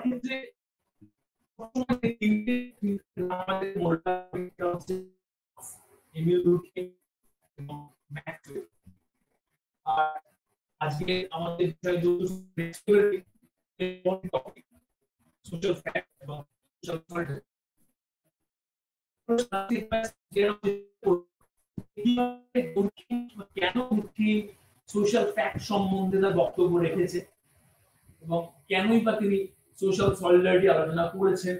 ক্ষেত্রে আমাদের মোটামুটি হচ্ছে এমিল দুর্খেম এবং ম্যাক্সওয়েল। আর আজকে আমাদের বিষয় টপিক সোশ্যাল ফ্যাক্ট এবং সোশ্যাল সল্ট। কেন দুর্খেম সোশ্যাল ফ্যাক্ট সম্বন্ধে তার বক্তব্য রেখেছে এবং কেনই বা তিনি সোশ্যাল সলিডারিটি আলোচনা করেছেন।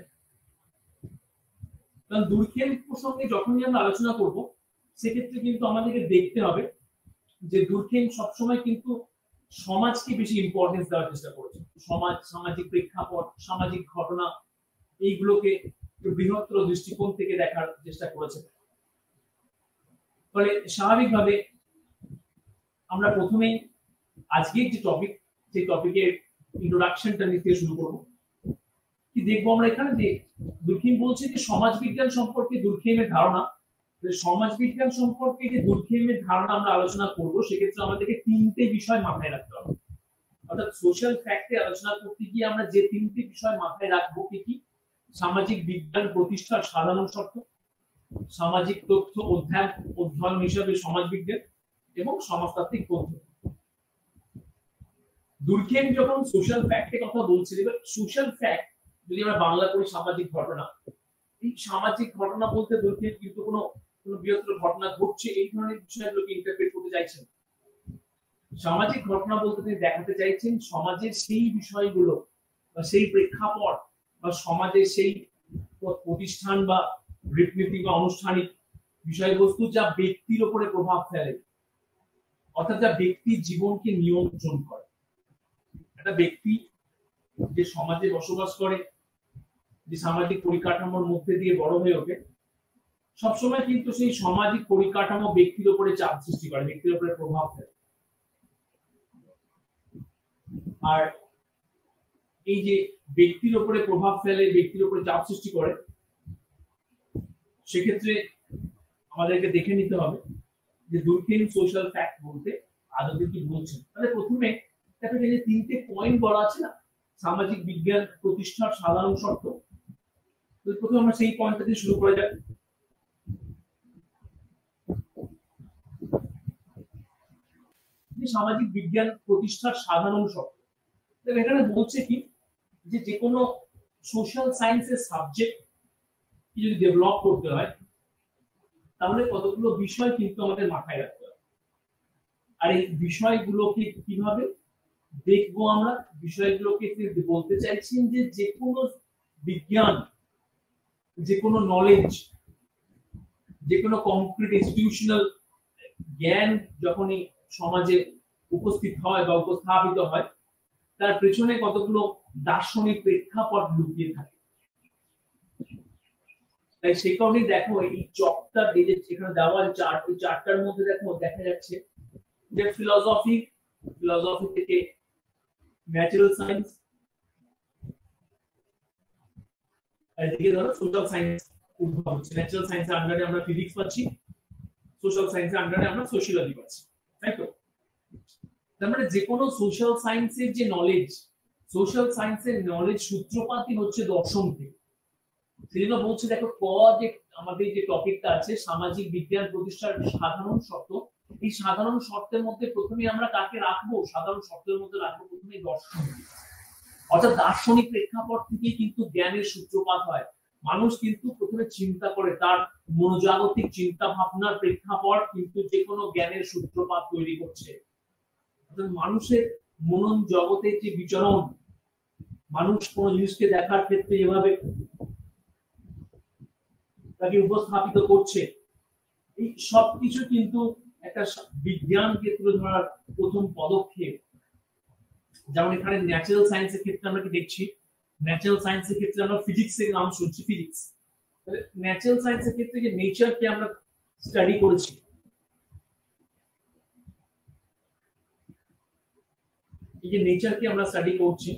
কারণ দুর্খেম প্রসঙ্গে যখনই আমরা আলোচনা করব সেক্ষেত্রে কিন্তু আমাদেরকে দেখতে হবে যে দুর্খেম সবসময় কিন্তু সমাজকে বেশি ইম্পর্টেন্স দেওয়ার চেষ্টা করেছে। সমাজ, সামাজিক প্রেক্ষাপট, সামাজিক ঘটনা এইগুলোকে বৃহত্তর দৃষ্টিকোণ থেকে দেখার চেষ্টা করেছে। ফলে স্বাভাবিকভাবে আমরা প্রথমেই আজকের যে টপিক সেই টপিকের ইন্ট্রোডাকশনটা নিতে শুরু করব। কি দেখবো আমরা এখানে যে দুর্খেম বলছে যে সমাজ বিজ্ঞান সম্পর্কে দুর্খেমের ধারণা। সমাজ বিজ্ঞান সম্পর্কে যে দুর্খেমের ধারণা আমরা আলোচনা করব সেক্ষেত্রে আমাদেরকে তিনটে বিষয় মাথায় রাখতে হবে। অর্থাৎ সোশ্যাল ফ্যাক্টে আলোচনা করতে গিয়ে আমরা যে তিনটে বিষয় মাথায় রাখবো কি কি: সামাজিক বিজ্ঞান প্রতিষ্ঠার সাধারণ শর্ত, সামাজিক তথ্য অধ্যয়ন হিসাবে সমাজ বিজ্ঞান এবং সমাজতাত্ত্বিক পদ্ধতি। দুর্খেম যখন সোশ্যাল ফ্যাক্টের কথা বলছিল, এবার সোশ্যাল ফ্যাক্ট যদি আমরা বাংলা করি সামাজিক ঘটনা, এই সামাজিক ঘটনা বলতে দুর্খেম কিন্তু কোনো বৃহত্তর ঘটনা ঘটছে এই ধরনের বিষয়গুলোকে ইন্টারপ্রেট করতে চাইছেন। সামাজিক ঘটনা বলতে তিনি দেখাতে চাইছেন সমাজের সেই বিষয়গুলো বা সেই প্রেক্ষাপট বা সমাজের সেই প্রতিষ্ঠান বা রীতিনীতি বা আনুষ্ঠানিক বিষয়বস্তু যা ব্যক্তির উপরে প্রভাব ফেলে, অর্থাৎ যা ব্যক্তির জীবনকে নিয়ন্ত্রণ করে। একটা ব্যক্তি যে সমাজে বসবাস করে, যে সামাজিক পরিকাঠামোর মধ্যে দিয়ে বড় হয়ে ওঠে, সবসময় কিন্তু সেই সামাজিক পরিকাঠামো ব্যক্তির উপরে চাপ সৃষ্টি করে, ব্যক্তির উপরে প্রভাব ফেলে। আর এই যে ব্যক্তির উপরে প্রভাব ফেলে, ব্যক্তির উপরে চাপ সৃষ্টি করে, সেক্ষেত্রে আমাদেরকে দেখে নিতে হবে যে দুর্খেম সোশ্যাল ফ্যাক্ট বলতে আদতে কি বলছেন। তাহলে প্রথমে দেখো যে তিনটে পয়েন্ট বলা আছে না, সামাজিক বিজ্ঞান প্রতিষ্ঠার সাধারণ শর্ত। প্রথমে আমরা সেই পয়েন্টটা দিয়ে শুরু করে যাই। সামাজিক বিজ্ঞান প্রতিষ্ঠার সাধারণ শর্ত। এখানে বলছে কি যে কোনো সোশ্যাল সায়েন্সের সাবজেক্ট যদি ডেভেলপ করতে হয় তাহলে কতগুলো বিষয় কিন্তু আমাদের মাথায় রাখতে হবে। আর এই বিষয়গুলোকে কিভাবে দেখবো আমরা? বিষয়গুলোকে বলতে চাইছেন যে কোনো বিজ্ঞান, যে কোনো নলেজ, যে কোনো কংক্রিট ইনস্টিটিউশনাল জ্ঞান যখনই সমাজে উপস্থিত হয় বা উপস্থাপিত হয়, তার পেছনে কতগুলো দার্শনিক প্রেক্ষাপট লুকিয়ে থাকে। তাই সেই কারণেই দেখো এই চকটা যেখানে দেওয়া চার্ট, এই চার্টটার মধ্যে দেখো দেখা যাচ্ছে যে ফিলসফি থেকে ন্যাচারাল সায়েন্স, এদিকে ধরো সোশ্যাল সায়েন্স উদ্ভব হচ্ছে। ন্যাচারাল সায়েন্সের আন্ডারে আমরা ফিজিক্স পাচ্ছি, সোশ্যাল সায়েন্সের আন্ডারে আমরা সোশিয়োলজি পাচ্ছি, তাই তো? তার মানে যে কোনো সোশ্যাল সায়েন্সের যে নলেজ, সোশ্যাল সায়েন্সের নলেজ সূত্রপাতই হচ্ছে দর্শন থেকে। সেজন্য বলছে দেখো যে আমাদের যে টপিকটা আছে সামাজিক বিজ্ঞান প্রতিষ্ঠার সাধারণ শর্ত, এই সাধারণ শর্তের মধ্যে প্রথমে আমরা কাকে রাখবো? সাধারণ শর্তের মধ্যে রাখবো প্রথমে দর্শন। অর্থাৎ দার্শনিক প্রেক্ষাপট থেকে কিন্তু জ্ঞানের সূত্রপাত হয়। মানুষ কিন্তু প্রথমে চিন্তা করে, তার মনোজাগতিক চিন্তা ভাবনার প্রেক্ষাপট কিন্তু যে কোনো জ্ঞানের সূত্রপাত তৈরি করছে। অর্থাৎ মানুষের মনন জগতের যে বিচরণ, মানুষ কোন জিনিসকে দেখার ক্ষেত্রে যেভাবে তাকে উপস্থাপিত করছে, এই সবকিছু কিন্তু একটা বিজ্ঞানকে তুলে ধরার প্রথম পদক্ষেপ। যেমন এখানে ন্যাচারাল সায়েন্সের ক্ষেত্রে আমরা কি দেখছি? ন্যাচারাল সায়েন্সের ক্ষেত্রে আমরা ফিজিক্সের নাম শুনছি, ফিজিক্স। ন্যাচারাল সায়েন্সের ক্ষেত্রে যে নেচারকে আমরা স্টাডি করেছি, এই যে নেচারকে আমরা স্টাডি করছি,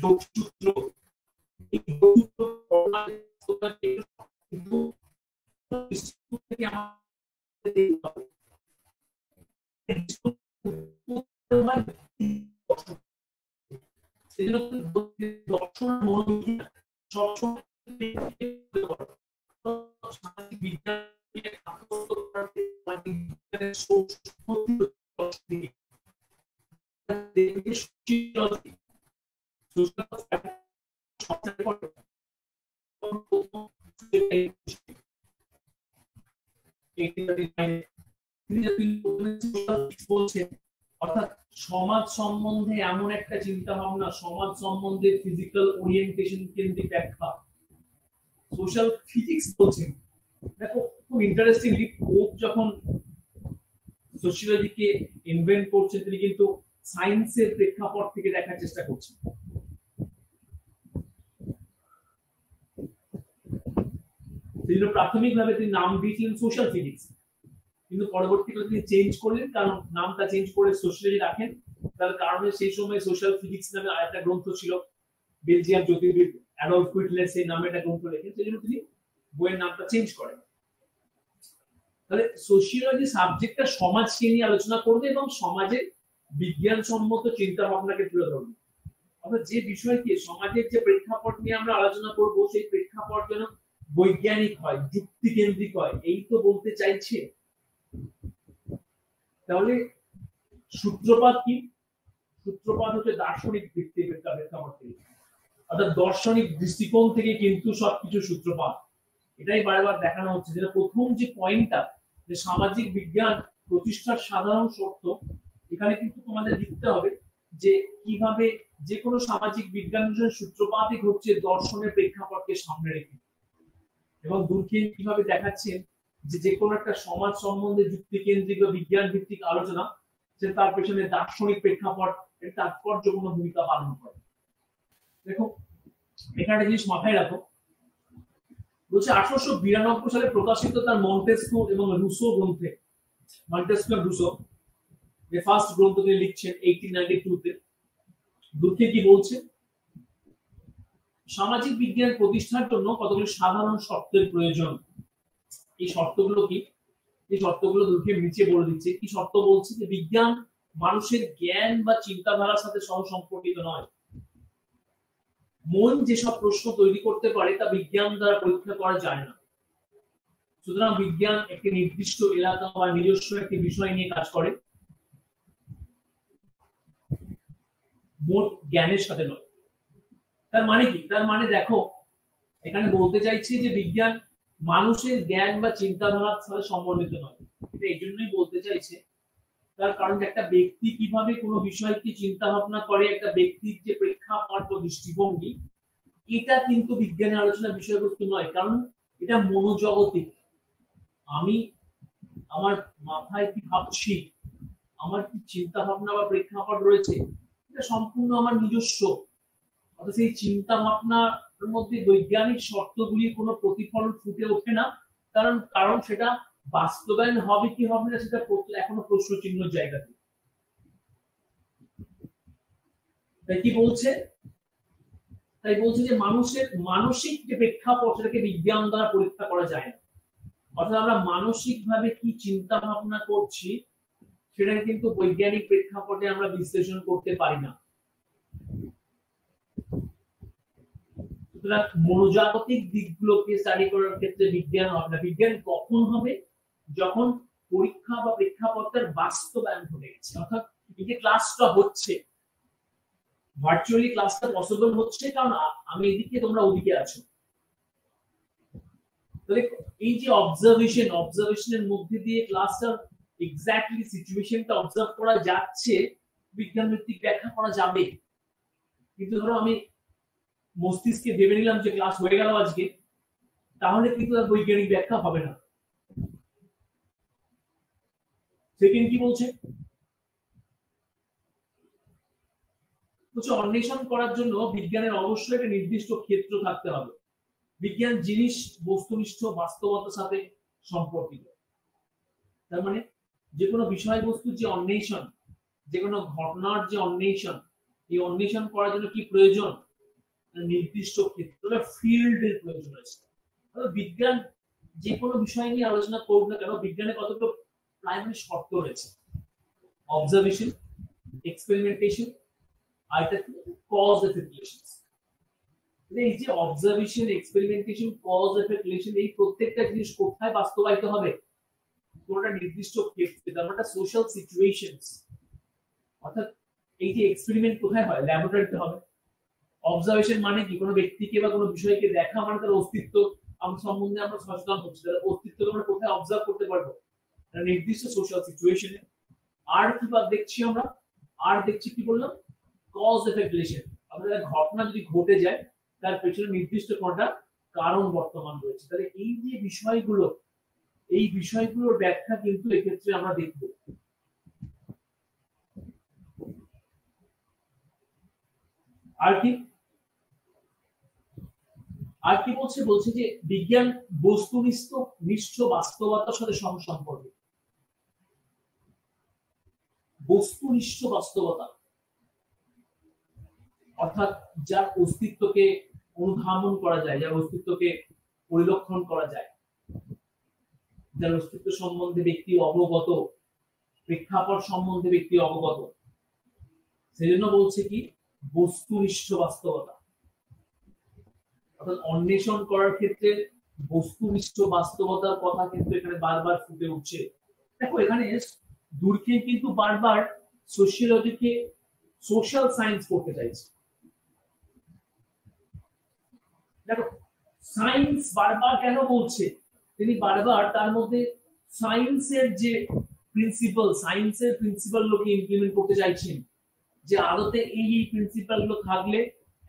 যোগসূত্র, এই যোগসূত্র কিন্তু থেকে আমাদের দেখতে হবে। দর্শন মনোবিজ্ঞান সবসময় সামাজিক বিজ্ঞানকে আত্মস্থ করতে বিজ্ঞানের অর্থাৎ সমাজ সম্বন্ধে এমন একটা চিন্তা ভাবনা, সমাজ সম্বন্ধে ফিজিক্যাল ওরিয়েন্টেশন কেন্দ্রিক ব্যাখ্যা সোশ্যাল ফিজিক্স বলছেন। দেখো খুব ইন্টারেস্টিংলি পোপ যখন সোশিয়োলজিকে ইনভেন্ট করছেন তিনি কিন্তু সায়েন্সের প্রেক্ষাপট থেকে দেখার চেষ্টা করছেন। প্রাথমিকভাবে তিনি নাম দিয়েছিলেন সোশ্যাল ফিজিক্স, কিন্তু পরবর্তীকালে তিনি চেঞ্জ করলেন, কারণ নামটা চেঞ্জ করে সোশিয়োলজি রাখেন। তার কারণে সেই সময় সোশ্যাল ফিজিক্স নামে আরেকটা গ্রন্থ ছিল, বেলজিয়াম জ্যোতির্বিদ অ্যাডলফ হুইটলার সেই নামে একটা গ্রন্থ লেখেন, সেই জন্য তিনি বইয়ের নামটা চেঞ্জ করেন। তাহলে সোশিয়োলজি সাবজেক্টটা সমাজকে নিয়ে আলোচনা করবে এবং সমাজের বিজ্ঞানসম্মত চিন্তা ভাবনাকে তুলে ধরবে। অর্থাৎ যে বিষয়কে সমাজের যে প্রেক্ষাপট নিয়ে আমরা আলোচনা করব সেই প্রেক্ষাপট যেন বৈজ্ঞানিক হয়, যুক্তি কেন্দ্রিক হয়, এই তো বলতে চাইছে। তাহলে সূত্রপাত কি? সূত্রপাত হচ্ছে দার্শনিক দিক থেকে প্রেক্ষাপট থেকে, অর্থাৎ দার্শনিক দৃষ্টিকোণ থেকে কিন্তু সবকিছু সূত্রপাত। এটাই বারবার দেখানো হচ্ছে। যেটা প্রথম যে পয়েন্টটা, যে সামাজিক বিজ্ঞান প্রতিষ্ঠার সাধারণ শর্ত, এখানে কিন্তু তোমাদের লিখতে হবে যে কিভাবে যে কোনো সামাজিক বিজ্ঞান বিষয়ের সূত্রপাতই ঘটছে দর্শনের প্রেক্ষাপটকে সামনে রেখে। এবং দুর্গেন কিভাবে দেখাচ্ছেন যে যে কোনো একটা সমাজ সম্বন্ধে যুক্তি কেন্দ্রিক বা বিজ্ঞান ভিত্তিক আলোচনা, যে তার পেছনে দার্শনিক প্রেক্ষাপট এর তাৎপর্যপূর্ণ ভূমিকা পালন করে। দেখো এখানে জিনিস মাথায় রাখো, বলছে 1892 সালে প্রকাশিত তার মন্টেস্কু এবং রুসো গ্রন্থে, মন্টেস্কু এবং রুসো যে ফার্স্ট গ্রন্থ তিনি লিখছেন 1892 তে, দুর্গে কি বলছে? সামাজিক বিজ্ঞান প্রতিষ্ঠার জন্য কতগুলি সাধারণ শর্তের প্রয়োজন। এই শর্তগুলো কি? এই শর্তগুলো দুর্গে নিচে বলে দিচ্ছে। কি শর্ত বলছে? যে বিজ্ঞান মানুষের জ্ঞান বা চিন্তাধারার সাথে সহ সম্পর্কিত নয়। মন যেসব প্রশ্ন তৈরি করতে পারে তা বিজ্ঞান দ্বারা পরীক্ষা করা যায় না। সুতরাং বিজ্ঞান একটি নির্দিষ্ট এলাকা বা নিজস্ব একটি বিষয় নিয়ে কাজ করে, মোট জ্ঞানের সাথে নয়। তার মানে কি? তার মানে দেখো এখানে বলতে চাইছে যে বিজ্ঞান মানুষের জ্ঞান বা চিন্তাধারার সাথে সম্বন্ধিত নয়। এটা এই জন্যই বলতে চাইছে, তার কারণ একটা ব্যক্তি কিভাবে কোনো বিষয়কে চিন্তা ভাবনা করে, একটা ব্যক্তির যে প্রেক্ষাপট ও দৃষ্টিভঙ্গি, এটা কিন্তু বিজ্ঞানের আলোচনার বিষয়বস্তু নয়। কারণ এটা মনোজগতিক। আমি আমার মাথায় কি ভাবছি, আমার কি চিন্তা ভাবনা বা প্রেক্ষাপট রয়েছে, এটা সম্পূর্ণ আমার নিজস্ব। অর্থাৎ সেই চিন্তা ভাবনার মধ্যে বৈজ্ঞানিক শর্তগুলির কোনো প্রতিফলন ফুটে ওঠে না। কারণ সেটা বাস্তবায়ন হবে কি হবে না সেটা এখনো প্রশ্ন চিহ্ন জায়গাতে। তাই কি বলছে? তাই বলছে যে মানুষের মানসিক যে প্রেক্ষাপট সেটাকে বিজ্ঞান দ্বারা পরীক্ষা করা যায় না। অর্থাৎ আমরা মানসিক ভাবে কি চিন্তা ভাবনা করছি সেটাকে কিন্তু বৈজ্ঞানিক প্রেক্ষাপটে আমরা বিশ্লেষণ করতে পারি না। সুতরাং মনোজাগতিক দিকগুলোকে স্টাডি করার ক্ষেত্রে বিজ্ঞান হবে না। বিজ্ঞান কখন হবে? যখন পরীক্ষা বা প্রেক্ষাপটের বাস্তবায়ন ঘটে গেছে। অর্থাৎ এই যে ক্লাসটা হচ্ছে, ভার্চুয়ালি ক্লাসটা পসিবল হচ্ছে কারণ আমি এদিকে তোমরা ওদিকে আছো। তাহলে এই যে অবজারভেশনের মধ্যে দিয়ে ক্লাসটা এক্স্যাক্টলি সিচুয়েশনটা অবজার্ভ করা যাচ্ছে, বিজ্ঞান ভিত্তিক ব্যাখ্যা করা যাবে। কিন্তু ধরো আমি মস্তিষ্কে ভেবে নিলাম যে ক্লাস হয়ে গেল আজকে, তাহলে কিন্তু আর বৈজ্ঞানিক ব্যাখ্যা হবে না। সেকেন্ড কি বলছে? অন্বেষণ করার জন্য বিজ্ঞানের অবশ্যই একটা নির্দিষ্ট ক্ষেত্র থাকতে হবে। বিজ্ঞান জিনিস বস্তুনিষ্ঠ বাস্তবতার সাথে সম্পর্কিত। তার মানে যে কোনো বিষয়বস্তুর যে অন্বেষণ, যে কোনো ঘটনার যে অন্বেষণ, এই অন্বেষণ করার জন্য কি প্রয়োজন? নির্দিষ্ট ক্ষেত্রে ফিল্ডের প্রয়োজন আছে। বিজ্ঞান যে কোনো বিষয় নিয়ে আলোচনা করব না কেন, বিজ্ঞানে কতগুলো প্রাইমারি শর্ত রয়েছে। অবজারভেশন, এক্সপেরিমেন্টেশন, আর এটা কজ এফেক্ট রিলেশন। এই যে observation, experimentation, cause effect relation, এই প্রত্যেকটা জিনিস কোথায় বাস্তবায়িত হবে? কোনটা নির্দিষ্ট ক্ষেত্রে, তার মানে সোশ্যাল সিচুয়েশনস। অর্থাৎ এই যে এক্সপেরিমেন্ট কোথায় হয়? ল্যাবরেটরিতে হবে। অবজারভেশন মানে কি? কোনো ব্যক্তিকে বা কোনো বিষয়কে দেখা মানে তার অস্তিত্ব সম্বন্ধে আমরা সচেতন হচ্ছি, তার অস্তিত্বকে আমরা কোথায় অবজার্ভ করতে পারবো? নির্দিষ্ট সোশ্যাল সিচুয়েশনে। আর কি দেখছি আমরা? আর দেখছি কি বললাম? Cause effect relation. আমাদের ঘটনা যদি ঘটে যায় তার পেছনে নির্দিষ্ট কোনটা কারণ বর্তমান রয়েছে। তাহলে এই যে বিষয়গুলো, এই বিষয়গুলোর ব্যাখ্যা কিন্তু এক্ষেত্রে আমরা দেখব। আর কি আর কি বলছে? বলছে যে বিজ্ঞান বস্তুনিষ্ঠ বাস্তবতার সাথে সম্পর্কিত। বস্তুনিষ্ঠ বাস্তবতা অর্থাৎ যার অস্তিত্বকে অনুধাবন করা যায়, যার অস্তিত্বকে পরিলক্ষণ করা যায়, যার অস্তিত্ব সম্বন্ধে ব্যক্তি অবগত, প্রেক্ষাপট সম্বন্ধে ব্যক্তি অবগত, সেজন্য বলছে কি বস্তুনিষ্ঠ বাস্তবতা। অর্থাৎ অন্বেষণ করার ক্ষেত্রে বস্তুনিষ্ঠ বাস্তবতার কথা কিন্তু এখানে বারবার ফুটে উঠছে। দেখো এখানে দুর্খেন কিন্তু বারবার সোশিওলজিকে সোশ্যাল সায়েন্স করতে চাইছে। দেখো সায়েন্স বারবার কেন বলছে? তিনি বারবার তার মধ্যে সায়েন্সের যে প্রিন্সিপাল গুলোকে ইমপ্লিমেন্ট করতে চাইছেন, যে আদতে এই প্রিন্সিপাল গুলো থাকলে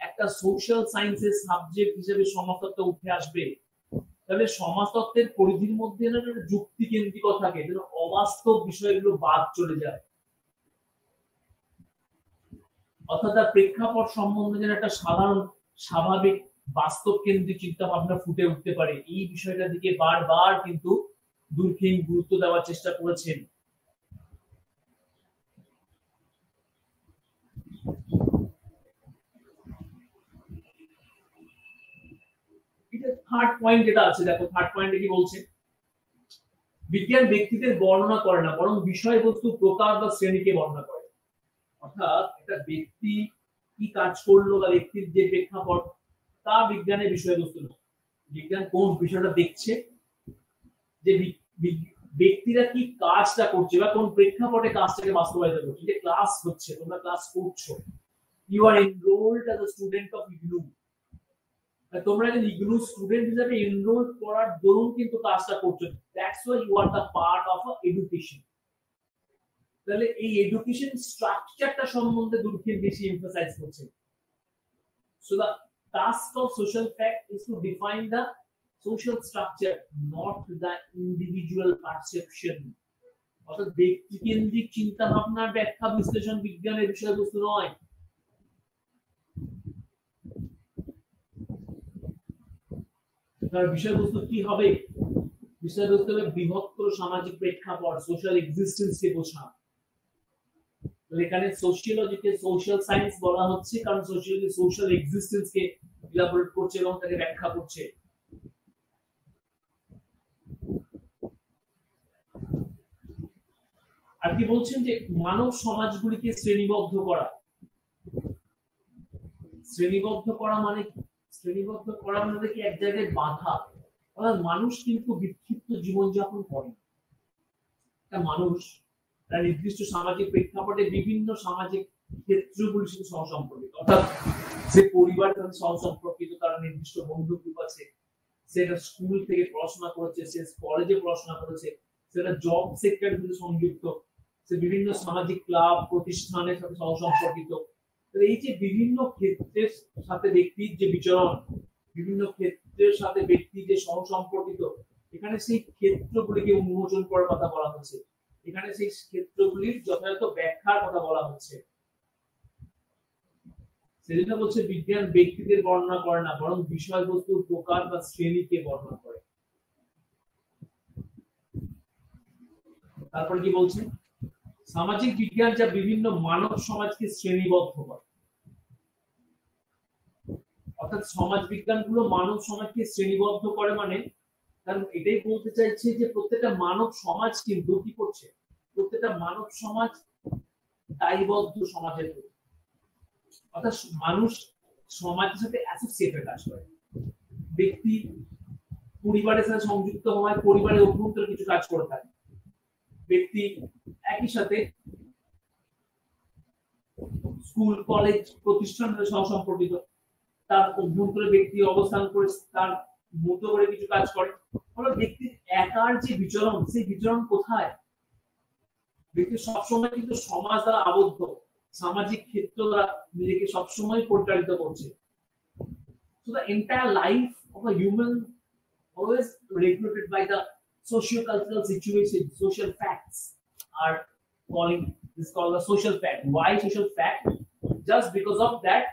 একটা সোশ্যাল সায়েন্সের সাবজেক্ট হিসেবে সমাজতত্ত্ব উঠে আসবে। তাহলে সমাজতত্ত্বের পরিধির মধ্যে যুক্তি কেন্দ্রিক থাকে, যেন অবাস্তব বিষয়গুলো বাদ চলে যায়। অর্থাৎ তার প্রেক্ষাপট সম্বন্ধে যেন একটা সাধারণ স্বাভাবিক বাস্তব কেন্দ্রিক চিন্তা ভাবনা ফুটে উঠতে পারে, এই বিষয়টার দিকে বারবার কিন্তু দুর্খেন গুরুত্ব দেওয়ার চেষ্টা করেছেন। থার্ড পয়েন্ট যেটা আছে, দেখো থার্ড পয়েন্টে কি বলছে? বিজ্ঞান ব্যক্তিদের বর্ণনা করে না, বরং বিষয়বস্তু, প্রকার বা শ্রেণীকে বর্ণনা করে। অর্থাৎ একটা ব্যক্তি কি কাজ করলো বা ব্যক্তির যে প্রেক্ষাপট, তা বিজ্ঞানের বিষয়বস্তু নয়। বিজ্ঞান কোন বিষয়টা দেখছে, যে ব্যক্তিরা কি কাজটা করছে বা কোন প্রেক্ষাপটে কাজটাকে বাস্তবায়িত করছে। যে ক্লাস হচ্ছে, তোমরা ক্লাস করছো, you are enrolled as a student of IGNOU, তোমরা যে ইগনু স্টুডেন্ট হিসেবে এনরোল করার দরুন কিন্তু কাজটা করছো। That's why you are the part of education. তাহলে এই এডুকেশন স্ট্রাকচারটা সম্বন্ধে দুর্খেন বেশি এমফাসাইজ করছে। So the task of social fact is to define the social structure, not the individual perception. অর্থাৎ ব্যক্তি কেন্দ্রিক চিন্তা ভাবনার ব্যাখ্যা বিশ্লেষণ বিজ্ঞানের বিষয়বস্তু নয়। তার বিষয়বস্তু কি হবে? বিষয়বস্তু হবে বৃহত্তর সামাজিক প্রেক্ষাপট, সোশ্যাল এক্সিস্টেন্সকে বোঝা। এখানে সোশিওলজিকে সোশ্যাল সায়েন্স বলা হচ্ছে কারণ সোশিওলজি সোশ্যাল এক্সিস্টেন্সকে ইলাবোরেট করছে এবং তাকে ব্যাখ্যা করছে। আর কি বলছেন? যে মানব সমাজগুলিকে শ্রেণীবদ্ধ করা। শ্রেণীবদ্ধ করা মানে শ্রেণীবদ্ধ করা মানে কি এক জায়গায় বাঁধা। অর্থাৎ মানুষ কিন্তু বিক্ষিপ্ত জীবনযাপন করে। মানুষ তার নির্দিষ্ট সামাজিক প্রেক্ষাপটে বিভিন্ন সামাজিক ক্ষেত্রগুলির সাথে সহসম্পর্কিত। অর্থাৎ যে পরিবারের সাথে সহসম্পর্কিত, তার নির্দিষ্ট বন্ধু গ্রুপ আছে, সেটা স্কুল থেকে পড়াশোনা করেছে, সে কলেজে পড়াশোনা করেছে, সেটা জব সেক্টরের সাথে সংযুক্ত, সে বিভিন্ন সামাজিক ক্লাব প্রতিষ্ঠানের সাথে সহসম্পর্কিত। এই যে বিভিন্ন ক্ষেত্রের সাথে ব্যক্তির যে বিচরণ, বিভিন্ন ক্ষেত্রের সাথে ব্যক্তি যে সহসম্পর্কিত, এখানে সেই ক্ষেত্রগুলিকে উন্মোচন করার কথা বলা হচ্ছে। এখানে সেই ক্ষেত্রগুলির যথাযথ ব্যাখ্যার কথা বলা হচ্ছে। সেজন্য বলছে বিজ্ঞান ব্যক্তিদের বর্ণনা করে না, বরং বিষয়বস্তুর প্রকার বা শ্রেণীকে বর্ণনা করে। তারপর কি বলছে? সামাজিক বিজ্ঞান যা বিভিন্ন মানব সমাজকে শ্রেণীবদ্ধ করে। অর্থাৎ সমাজ বিজ্ঞানগুলো মানব সমাজকে শ্রেণীবদ্ধ করে, মানে কারণ এটাই বলতে চাইছে যে প্রত্যেকটা মানব সমাজ কিন্তু কি করছে, প্রত্যেকটা মানব সমাজ দায়বদ্ধ সমাজের প্রতি, অর্থাৎ মানুষ সমাজের সাথে অ্যাসোসিয়েটেড কাজ করে। ব্যক্তি পরিবারের সাথে সংযুক্ত হওয়ায় পরিবারের অভ্যন্তরে কিছু কাজ করে থাকে। ব্যক্তি একই সাথে স্কুল কলেজ প্রতিষ্ঠানের সহ সম্পর্কিত, তার অভ্যন্তরে ব্যক্তি অবস্থান করে তার মতো করে কিছু কাজ করে। ফলে ব্যক্তির একার যে বিচরণ, সেই বিচরণ কোথায়? ব্যক্তি সবসময় কিন্তু সমাজ দ্বারা আবদ্ধ, সামাজিক ক্ষেত্র দ্বারা নিজেকে সবসময় পরিচালিত করছে। So the entire life of a human always regulated by the socio-cultural situation, social facts are calling this called the social fact. Why social fact? Just because of that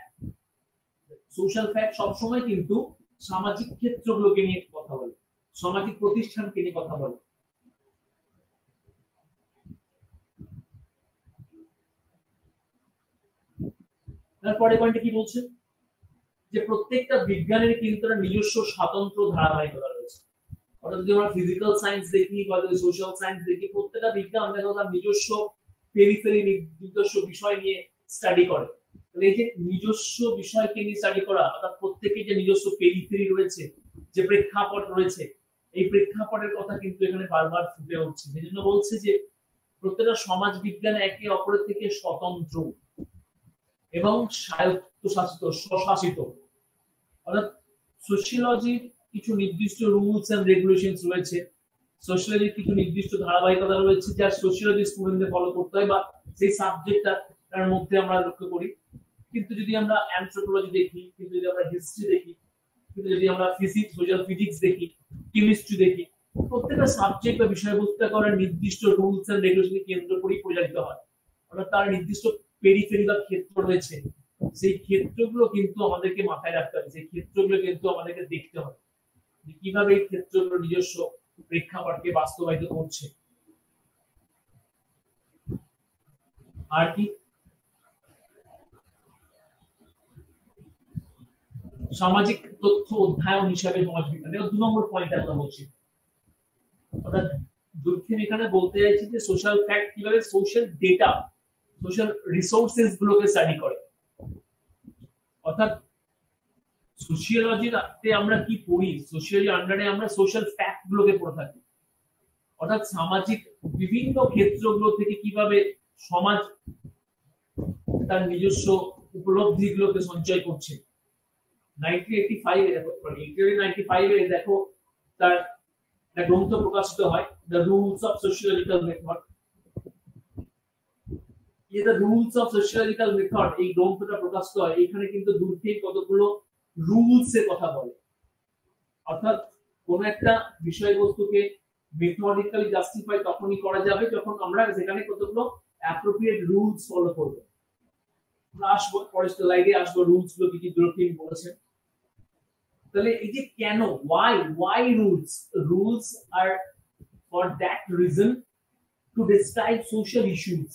social fact সবসময় কিন্তু সামাজিক ক্ষেত্রগুলোকে নিয়ে কথা বলে, সামাজিক প্রতিষ্ঠানকে নিয়ে কথা বলে। তারপরে পয়েন্টে কি বলছে, যে প্রত্যেকটা বিজ্ঞানের কিন্তু নিজস্ব স্বতন্ত্র ধারাবাহিকতা রয়েছে। অর্থাৎ যদি আমরা ফিজিক্যাল সায়েন্স দেখি বা সোশ্যাল সায়েন্স দেখি, প্রত্যেকটা বিজ্ঞান দেখো তার নিজস্ব পেরিফেরি নিজস্ব বিষয় নিয়ে স্টাডি করে। তাহলে এই যে নিজস্ব বিষয়কে নিয়ে স্টাডি করা, অর্থাৎ প্রত্যেকের যে নিজস্ব পেরিফেরি রয়েছে, যে প্রেক্ষাপট রয়েছে, এই প্রেক্ষাপটের কথা কিন্তু এখানে বারবার ফুটে উঠছে। সেজন্য বলছে যে প্রত্যেকটা সমাজ বিজ্ঞান একে অপরের থেকে স্বতন্ত্র এবং স্বায়ত্তশাসিত, স্বশাসিত। অর্থাৎ সোশিওলজির কিছু নির্দিষ্ট রুলস এন্ড রেগুলেশনস রয়েছে, সোশিওলজির কিছু নির্দিষ্ট ধারাবাহিকতা রয়েছে যা সোশিওলজি স্টুডেন্টদের ফলো করতে হয় বা সেই সাবজেক্টটার মধ্যে আমরা লক্ষ্য করি। কিন্তু যদি আমরা অ্যানথ্রোপোলজি দেখি, কিন্তু যদি আমরা হিস্ট্রি দেখি, কিন্তু যদি আমরা ফিজিক্স, সোশ্যাল ফিজিক্স দেখি, কেমিস্ট্রি দেখি, প্রত্যেকটা সাবজেক্ট বা বিষয়বস্তু করার নির্দিষ্ট রুলস এন্ড রেগুলেশনকে কেন্দ্র করেই পরিচালিত হয়। অর্থাৎ তার নির্দিষ্ট পেরিফেরি বা ক্ষেত্র রয়েছে, সেই ক্ষেত্রগুলো কিন্তু আমাদেরকে মাথায় রাখতে হবে, সেই ক্ষেত্রগুলো কিন্তু আমাদেরকে দেখতে হবে কিভাবে এই ক্ষেত্রগুলো নিজস্ব প্রেক্ষাপটকে বাস্তবায়িত করছে। আর কি সামাজিক তথ্য অধ্যয়ন হিসাবে সমাজবিজ্ঞান, 2 নম্বর পয়েন্ট আমরা বলছি। অর্থাৎ দুর্খেন এখানে বলতে চাইছি যে সোশ্যাল ফ্যাক্ট কিভাবে সোশ্যাল ডেটা, সোশ্যাল রিসোর্সেস গুলোকে স্টাডি করে। অর্থাৎ সোশিওলজিতে আমরা কি পড়ি, সোশিওলজি আন্ডারে আমরা সোশ্যাল ফ্যাক্ট গুলোকে পড়ে থাকি। অর্থাৎ সামাজিক বিভিন্ন ক্ষেত্রগুলো থেকে কিভাবে সমাজ তার নিজস্ব উপলব্ধিগুলোকে সঞ্চয় করছে। 1985 দেখো তার একটা গ্রন্থ প্রকাশিত হয়, the rules of sociological method. The rules of sociological method এই গ্রন্থটা প্রকাশিত হয়, এখানে কিন্তু দুর্খেন কতগুলো রুলস এর কথা বলে। অর্থাৎ কোন একটা বিষয়বস্তুকে মেথডিক্যালি জাস্টিফাই তখনই করা যাবে যখন আমরা সেখানে কতগুলো অ্যাপ্রোপ্রিয়েট রুলস ফলো করব। আমরা আসবো পরের স্লাইডে আসবো রুলস গুলো কি কি দুর্খেন বলেছেন। তাহলে এই যে কেন, why rules are for that reason to describe social issues।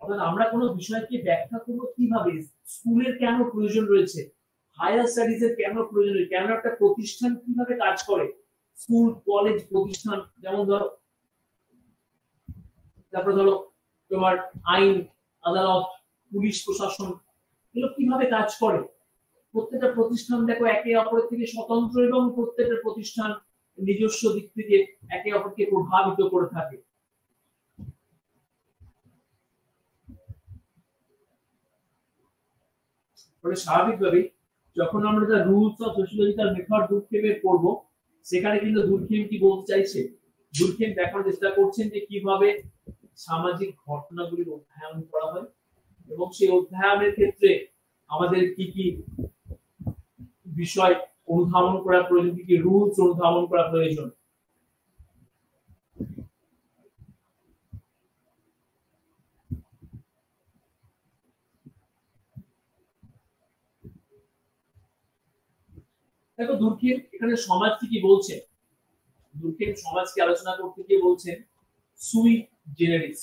অর্থাৎ আমরা কোনো বিষয়কে ব্যাখ্যা করব কিভাবে, স্কুলের কেন প্রয়োজন রয়েছে, হায়ার স্টাডিজ এর কেন প্রয়োজন রয়েছে, কেন একটা প্রতিষ্ঠান কিভাবে কাজ করে, স্কুল কলেজ প্রতিষ্ঠান যেমন ধরো, তারপরে ধরো তোমার আইন আদালত পুলিশ প্রশাসন, এগুলো কিভাবে কাজ করে। প্রত্যেকটা প্রতিষ্ঠান দেখো একে অপরের থেকে স্বতন্ত্র এবং প্রত্যেকটা প্রতিষ্ঠান নিজস্ব দিক থেকে একে অপরকে প্রভাবিত করে থাকে। স্বাভাবিকভাবে যখন আমরা the rules of sociological method দুর্খেমের পড়বো, সেখানে কিন্তু দুর্খেম কি বলতে চাইছে, দুর্খেম দেখার চেষ্টা করছেন যে কিভাবে সামাজিক ঘটনাগুলির অধ্যয়ন করা হয় এবং সেই অধ্যয়নের ক্ষেত্রে আমাদের কি কি বিষয় অনুধাবন করা প্রয়োজন, কি কি রুলস অনুধাবন করা প্রয়োজন। দেখো দুর্খেম এখানে সমাজকে কি বলছে, দুর্খেম সমাজকে আলোচনা করতে গিয়ে বলছেন সুই জেনারিস।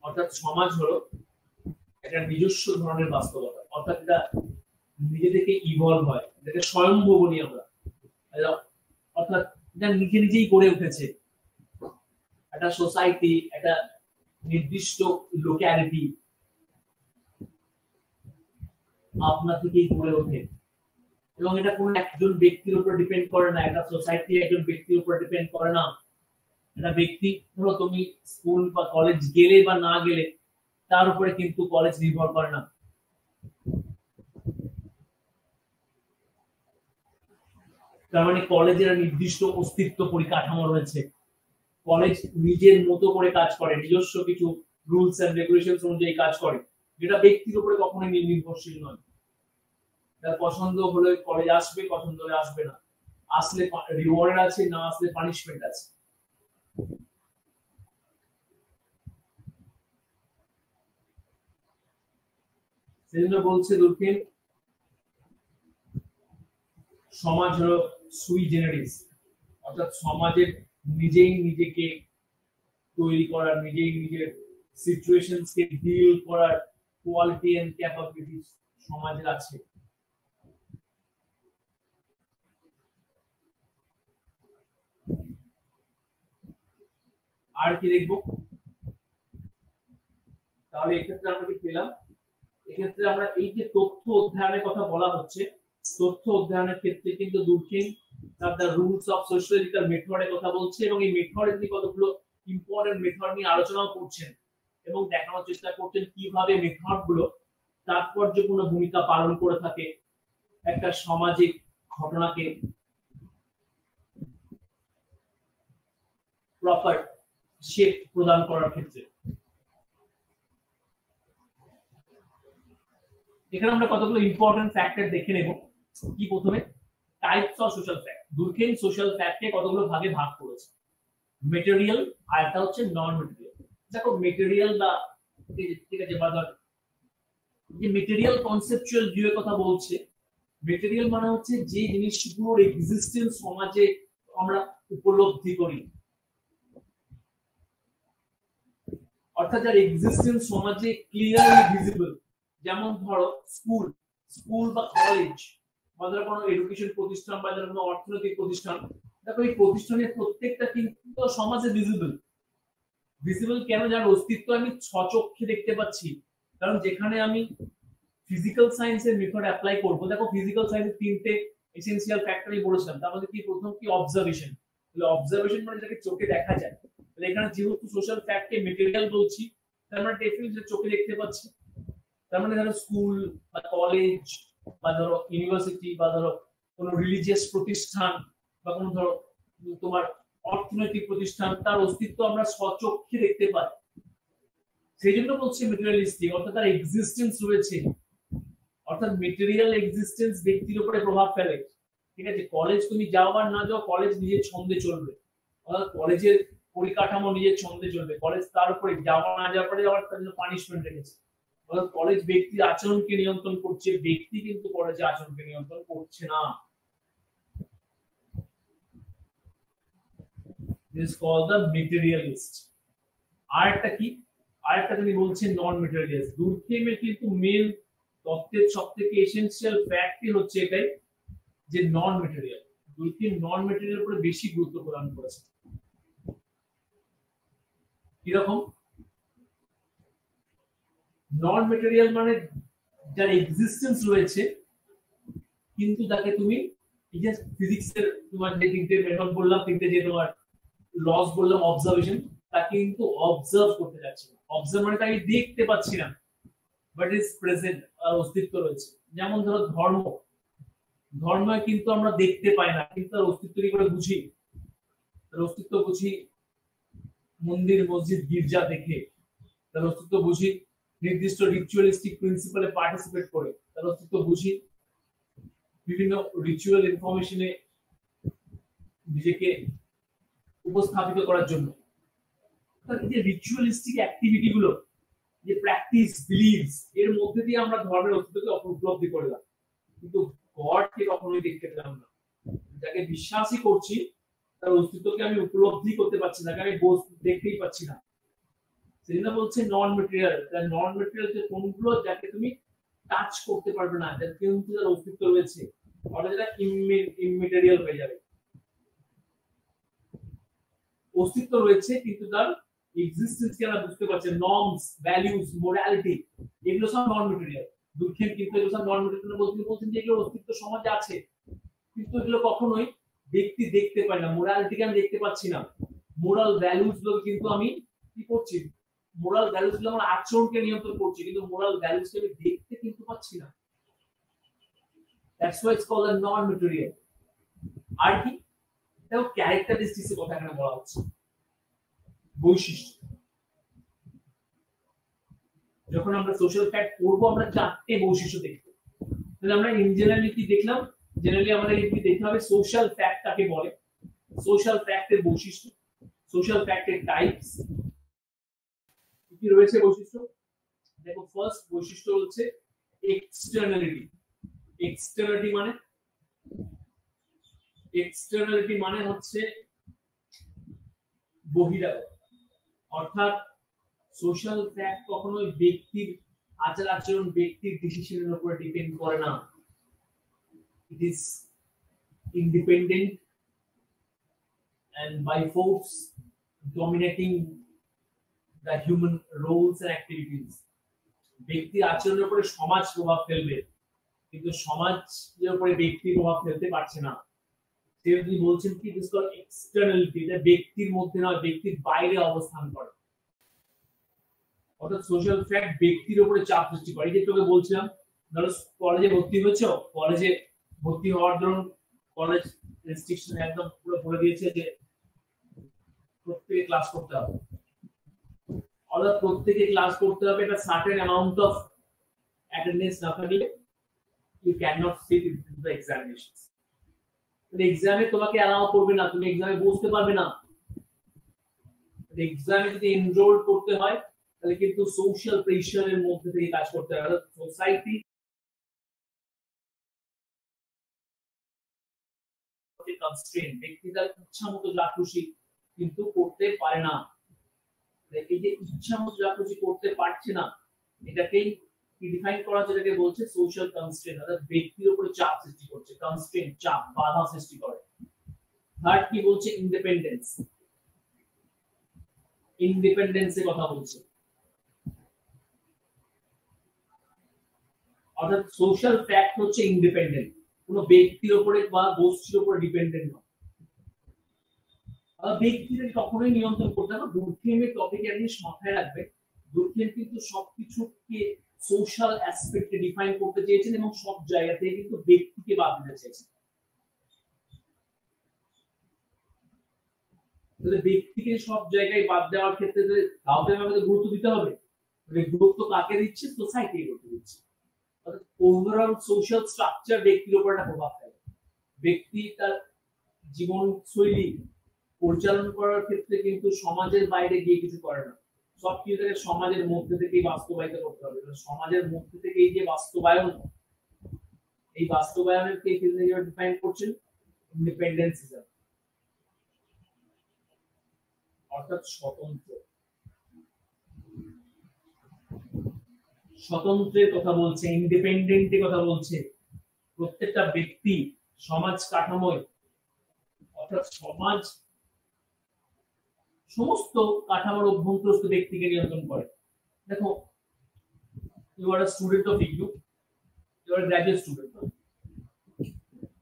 অর্থাৎ সমাজ হলো একটা নিজস্ব ধরনের বাস্তবতা, অর্থাৎ এটা নিজে থেকে ইভলভ হয়, এটাকে স্বয়ম্ভু বলি আমরা। অর্থাৎ এটা নিজে নিজেই গড়ে উঠেছে। একটা সোসাইটি, একটা নির্দিষ্ট লোক্যালিটি আপনা থেকেই গড়ে ওঠে, এবং এটা কোনো একজন ব্যক্তির উপর ডিপেন্ড করে না, একটা সোসাইটি একজন ব্যক্তির উপর ডিপেন্ড করে না। একটা ব্যক্তি, ধরো তুমি স্কুল বা কলেজ গেলে বা না গেলে, তার উপরে কিন্তু কলেজ নির্ভর করে না। তার মানে কলেজের নির্দিষ্ট অস্তিত্ব পরিকাঠামো রয়েছে, কলেজ নিজের মতো করে কাজ করে, নিজস্ব কিছু রুলস এন্ড রেগুলেশনস অনুযায়ী কাজ করে, যেটা ব্যক্তির উপরে কখনোই নির্ভরশীল নয়। তার পছন্দ হলে কলেজ আসবে, পছন্দ হলে আসবে না, আসলে রিওয়ার্ড আছে, না আসলে পানিশমেন্ট আছে। সেজন্য বলছে দূরবীন, সমাজ হলো সুই জেনারিস, অর্থাৎ সমাজের নিজেই নিজেকে তৈরি করার, নিজেই নিজের সিচুয়েশনসকে ডিল করার কোয়ালিটি এন্ড ক্যাপাবিলিটি সমাজের আছে। আর কি দেখবো তাহলে? এক্ষেত্রে আমরা কি পেলাম? এক্ষেত্রে আমরা এই যে তথ্য অধ্যয়নের কথা বলা হচ্ছে, তথ্য অধ্যয়নের ক্ষেত্রে কিন্তু দূরবীন তার দ্য রুলস অফ সোশিওলজিক্যাল মেথডের কথা বলছে, এবং এই মেথডের নিয়ে কতগুলো ইম্পর্টেন্ট মেথড নিয়ে আলোচনাও করছেন, এবং দেখানোর চেষ্টা করছেন কিভাবে মেথড গুলো তাৎপর্যপূর্ণ ভূমিকা পালন করে থাকে একটা সামাজিক ঘটনাকে প্রপার শেপ প্রদান করার ক্ষেত্রে। এখানে আমরা কতগুলো ইম্পর্টেন্ট ফ্যাক্টর দেখে নেব। কি প্রথমে টাইপস অফ সোশ্যাল ফ্যাক্ট। দূরবীন সোশ্যাল ফ্যাক্টকে কতগুলো ভাগে ভাগ করেছে, মেটেরিয়াল আর একটা হচ্ছে নন মেটেরিয়াল। দেখো মেটেরিয়াল বা ঠিক আছে, বা ধর যে মেটেরিয়াল কনসেপচুয়াল ভিউ এর কথা বলছে, মেটেরিয়াল মানে হচ্ছে যে জিনিসগুলোর এক্সিস্টেন্স সমাজে আমরা উপলব্ধি করি, অর্থাৎ যার এক্সিস্টেন্স সমাজে ক্লিয়ারলি ভিজিবল। যেমন ধরো স্কুল, স্কুল বা কলেজ বা ধরো কোনো এডুকেশন প্রতিষ্ঠান বা ধরো কোনো অর্থনৈতিক প্রতিষ্ঠান, দেখো এই প্রতিষ্ঠানের প্রত্যেকটা কিন্তু সমাজে ভিজিবল। ভিজিবল কেন? যার অস্তিত্ব আমি স্বচক্ষে দেখতে পাচ্ছি। কারণ যেখানে আমি ফিজিক্যাল সায়েন্সের মেথড অ্যাপ্লাই করব, দেখো ফিজিক্যাল সায়েন্সের তিনটে এসেনশিয়াল ফ্যাক্টরই বলেছিলাম, তার মধ্যে কি প্রথম কি অবজারভেশন। তাহলে অবজারভেশন মানে যেটাকে চোখে দেখা যায়। তাহলে এখানে যেহেতু সোশ্যাল ফ্যাক্টকে মেটেরিয়াল বলছি, তার মানে ডেফিনেটলি চোখে দেখতে পাচ্ছি। তার মানে ধরো স্কুল বা কলেজ বা ধরো ইউনিভার্সিটি বা ধরো কোনো রিলিজিয়াস প্রতিষ্ঠান বা কোনো ধরো তোমার অর্থনৈতিক প্রতিষ্ঠান, তার অস্তিত্ব আমরা স্বচক্ষে দেখতে পাই। সেই জন্য বলছি মেটেরিয়ালিস্টিক, অর্থাৎ তার এক্সিস্টেন্স রয়েছে, অর্থাৎ মেটেরিয়াল এক্সিস্টেন্স ব্যক্তির উপরে প্রভাব ফেলে। ঠিক আছে, কলেজ তুমি যাও আর না যাও, কলেজ নিজের ছন্দে চলবে, অর্থাৎ কলেজের পরিকাঠামো নিজের ছন্দে চলবে। কলেজ তার উপরে যাওয়া না যাওয়ার পরে আবার তার জন্য পানিশমেন্ট রেখেছে, অর্থাৎ কলেজ ব্যক্তির আচরণকে নিয়ন্ত্রণ করছে, ব্যক্তি কিন্তু কলেজের আচরণকে নিয়ন্ত্রণ করছে না। This is called the materialist. আরেকটা কি? আরেকটা তিনি বলছেন নন মেটেরিয়ালিস্ট। দূরবীনের কিন্তু মেন তত্ত্বের সবথেকে এসেনশিয়াল ফ্যাক্টই হচ্ছে এটাই যে নন মেটেরিয়াল। দূরবীন নন মেটেরিয়াল উপরে বেশি গুরুত্ব প্রদান করেছে। কিরকম? নন মেটেরিয়াল মানে যার এক্সিস্টেন্স রয়েছে কিন্তু তাকে তুমি এই যে ফিজিক্সের তোমার যে তিনটে মেথড বললাম, তিনটে যে তোমার লস বললাম অবজারভেশন, তাকে কিন্তু অবজার্ভ করতে যাচ্ছে না। অবজার্ভ মানে তাকে দেখতে পাচ্ছি না, বাট ইজ প্রেজেন্ট, আর অস্তিত্ব রয়েছে। যেমন ধরো ধর্ম, ধর্ম কিন্তু আমরা দেখতে পাই না, কিন্তু তার অস্তিত্ব কি করে বুঝি? তার অস্তিত্ব বুঝি মন্দির, মসজিদ, গির্জা দেখে। তার অস্তিত্ব বুঝি নির্দিষ্ট রিচুয়ালিস্টিক প্রিন্সিপালে পার্টিসিপেট করে। তার অস্তিত্ব বুঝি বিভিন্ন রিচুয়াল ইনফরমেশনে নিজেকে উপস্থাপিত করার জন্য। এই যে রিচুয়ালিস্টিক অ্যাক্টিভিটি গুলো, যে প্র্যাকটিস, বিলিভস, এর মধ্যে দিয়ে আমরা ধর্মের অস্তিত্বকে উপলব্ধি করলাম, কিন্তু গডকে কখনোই দেখতে পেলাম না। যাকে বিশ্বাসই করছি তার অস্তিত্বকে আমি উপলব্ধি করতে পারছি না, আমি দেখতেই পাচ্ছি না। সেজন্য বলছে নন মেটেরিয়াল। নন মেটেরিয়াল যে কোনগুলো যাকে তুমি টাচ করতে পারবে না, যার কিন্তু তার অস্তিত্ব রয়েছে, অর্থাৎ যেটা ইমমেটেরিয়াল হয়ে যাবে। অস্তিত্ব রয়েছে কিন্তু তার এক্সিস্টেন্স কে আমরা বুঝতে পারছি। নর্মস, ভ্যালুস, মোরালিটি, এগুলো সব নন মেটেরিয়াল। দুঃখের কিন্তু এগুলো সব নন মেটেরিয়াল বলছেন যে এগুলো অস্তিত্ব সমাজে আছে, কিন্তু এগুলো কখনোই ব্যক্তি দেখতে পায় না। মোরালিটিকে আমি দেখতে পাচ্ছি না, মোরাল ভ্যালুস গুলো কিন্তু আমি কি করছি, মোরাল ভ্যালুস গুলো আমার আচরণকে নিয়ন্ত্রণ করছি, কিন্তু মোরাল ভ্যালুস কে আমি দেখতে কিন্তু পাচ্ছি না। That's why it's called a non material. আর কি, দেখো ক্যারেক্টারিস্টিক্স এর কথা এখানে বলা হচ্ছে, বৈশিষ্ট্য। যখন আমরা সোশ্যাল ফ্যাক্ট পড়বো আমরা চারটে বৈশিষ্ট্য দেখবো। তাহলে আমরা ইন জেনারেলি কি দেখলাম, জেনারেলি আমাদের কি দেখতে হবে, সোশ্যাল ফ্যাক্ট কাকে বলে, সোশ্যাল ফ্যাক্টের বৈশিষ্ট্য, সোশ্যাল ফ্যাক্টের টাইপস কি রয়েছে বৈশিষ্ট্য। দেখো ফার্স্ট বৈশিষ্ট্য হচ্ছে এক্সটার্নালিটি। এক্সটার্নালিটি মানে, এক্সটার্নালিটি মানে হচ্ছে বহিরাগত, অর্থাৎ সোশ্যাল ফ্যাক্ট কখনোই ব্যক্তির আচার আচরণ, ব্যক্তির ডিসিশনের উপর ডিপেন্ড করে না। It is independent and by force dominating the human roles and activities. ব্যক্তির আচরণের উপরে সমাজ প্রভাব ফেলবে, কিন্তু সমাজের উপরে ব্যক্তি প্রভাব ফেলতে পারছে না। তিনি বলছেন কি দিস কল এক্সটার্নালিটি, এটা ব্যক্তির মধ্যে নয়, ব্যক্তির বাইরে অবস্থান করে। অর্থাৎ সোশ্যাল ফ্যাক্ট ব্যক্তির উপরে চাপ সৃষ্টি করে। এই যে তোকে বলছিলাম, ধরো কলেজে ভর্তি হয়েছো, কলেজে ভর্তি হওয়ার ধরুন কলেজ রেস্ট্রিকশন একদম পুরো বলে দিয়েছে যে প্রত্যেকে ক্লাস করতে হবে, অর্থাৎ প্রত্যেকে ক্লাস করতে হবে, একটা সার্টেন অ্যামাউন্ট অফ অ্যাটেন্ডেন্স না থাকলে you can not sit in the examinations. এক্সামে তোমাকে অ্যালাউ করবে না, তুমি এক্সামে বসতে পারবে না। এক্সামে যদি এনরোল করতে হয় তাহলে কিন্তু সোশ্যাল প্রেশারের মধ্যে থেকে কাজ করতে হবে, অর্থাৎ সোসাইটি কনস্ট্রেইন, ব্যক্তি তার ইচ্ছা মতো যা খুশি কিন্তু করতে পারে না। এই যে ইচ্ছা মতো যা খুশি করতে পারছে না, এটাকেই ডিফাইন করা হচ্ছে, এটাকে বলছে সোশ্যাল কনস্ট্রেইন, অর্থাৎ ব্যক্তির উপরে চাপ সৃষ্টি করছে, কনস্ট্রেইন চাপ বাধা সৃষ্টি করে। থার্ড কি বলছে, ইন্ডিপেন্ডেন্স। ইন্ডিপেন্ডেন্সের কথা বলছে, অর্থাৎ সোশ্যাল ফ্যাক্ট হচ্ছে ইন্ডিপেন্ডেন্ট, কোনো ব্যক্তির উপরে বা গোষ্ঠীর উপরে ডিপেন্ডেন্ট নয়। ব্যক্তিদের কখনোই নিয়ন্ত্রণ করতে হবে। দুর্গেমের টপিকে জিনিস মাথায় রাখবে, দুর্গেম কিন্তু সবকিছুকে সোশ্যাল অ্যাসপেক্টে ডিফাইন করতে চেয়েছেন এবং সব জায়গা থেকে কিন্তু ব্যক্তিকে বাদ দিতে চেয়েছেন। তাহলে ব্যক্তিকে সব জায়গায় বাদ দেওয়ার ক্ষেত্রে কাউকে আমাদের গুরুত্ব দিতে হবে, গুরুত্ব কাকে দিচ্ছে, সোসাইটি গুরুত্ব দিচ্ছে। অর্থাৎ ওভারঅল সোশ্যাল স্ট্রাকচার ব্যক্তির উপর একটা প্রভাব ফেলে। ব্যক্তি তার জীবনশৈলী পরিচালনা করার ক্ষেত্রে কিন্তু সমাজের বাইরে গিয়ে কিছু করে না, সব কিছু তাকে সমাজের মধ্যে থেকেই বাস্তবায়িত করতে হবে। সমাজের মধ্যে থেকে এই যে বাস্তবায়ন, এই বাস্তবায়নের কে ডিফাইন করছেন, ইন্ডিপেন্ডেন্স হিসাবে, অর্থাৎ স্বতন্ত্র। স্বতন্ত্রের কথা বলছে, ইন্ডিপেন্ডেন্টের কথা বলছে। প্রত্যেকটা ব্যক্তি সমাজ কাঠামোয়, অর্থাৎ সমাজ সমস্ত কাঠামোর অভ্যন্তরস্থ ব্যক্তিকে নিয়ন্ত্রণ করে। দেখো, you are a student of IGNOU, you are graduate student.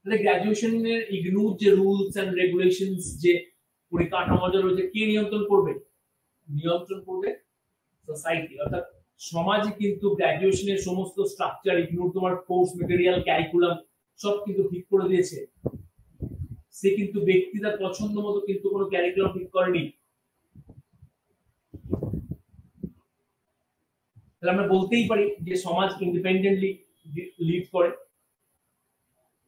তাহলে গ্র্যাজুয়েশনের ইগনুর যে রুলস এন্ড রেগুলেশনস, যে পরিকাঠামো রয়েছে, কে নিয়ন্ত্রণ করবে? নিয়ন্ত্রণ করবে সোসাইটি, অর্থাৎ সমাজে কিন্তু গ্র্যাজুয়েশনের সমস্ত স্ট্রাকচার, ইগনুর তোমার কোর্স মেটেরিয়াল, ক্যারিকুলাম সব কিন্তু ঠিক করে দিয়েছে। সে কিন্তু ব্যক্তি তার পছন্দ মতো কিন্তু কোনো ক্যারিকুলাম ঠিক করেনি। তাহলে আমরা বলতেই পারি যে সমাজ ইন্ডিপেন্ডেন্টলি লিড করে,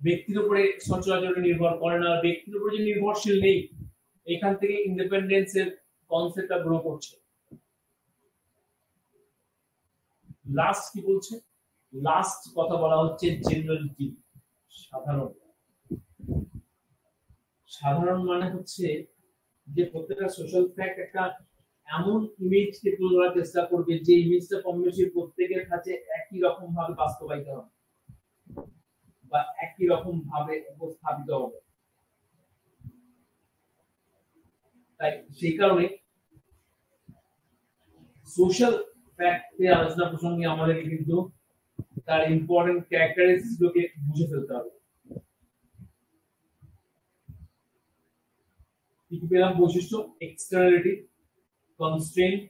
ব্যক্তির উপরে সচরাচর নির্ভর করে না। ব্যক্তির উপরে যে নির্ভরশীল নেই, এখান থেকে ইন্ডিপেন্ডেন্সের কনসেপ্টটা গ্রো করছে। লাস্ট কি বলছে, লাস্ট কথা বলা হচ্ছে জেনারেলিটি, সাধারণ। সাধারণ মানে হচ্ছে যে প্রত্যেকটা সোশ্যাল ফ্যাক্ট একটা এমন ইমেজকে তুলে ধরার চেষ্টা করবে যে ইমেজটা কম বেশি প্রত্যেকের কাছে একই রকম ভাবে বাস্তবায়িত হবে বা একই রকম ভাবে উপস্থাপিত হবে। তাই সেই কারণে সোশ্যাল ফ্যাক্টের আলোচনা প্রসঙ্গে আমাদের কিন্তু তার ইম্পর্টেন্ট ক্যারেক্টারিস্টিক্স গুলোকে বুঝে ফেলতে হবে। কি পেলাম বৈশিষ্ট্য? এক্সটার্নালিটি, কনস্ট্রেন্ট,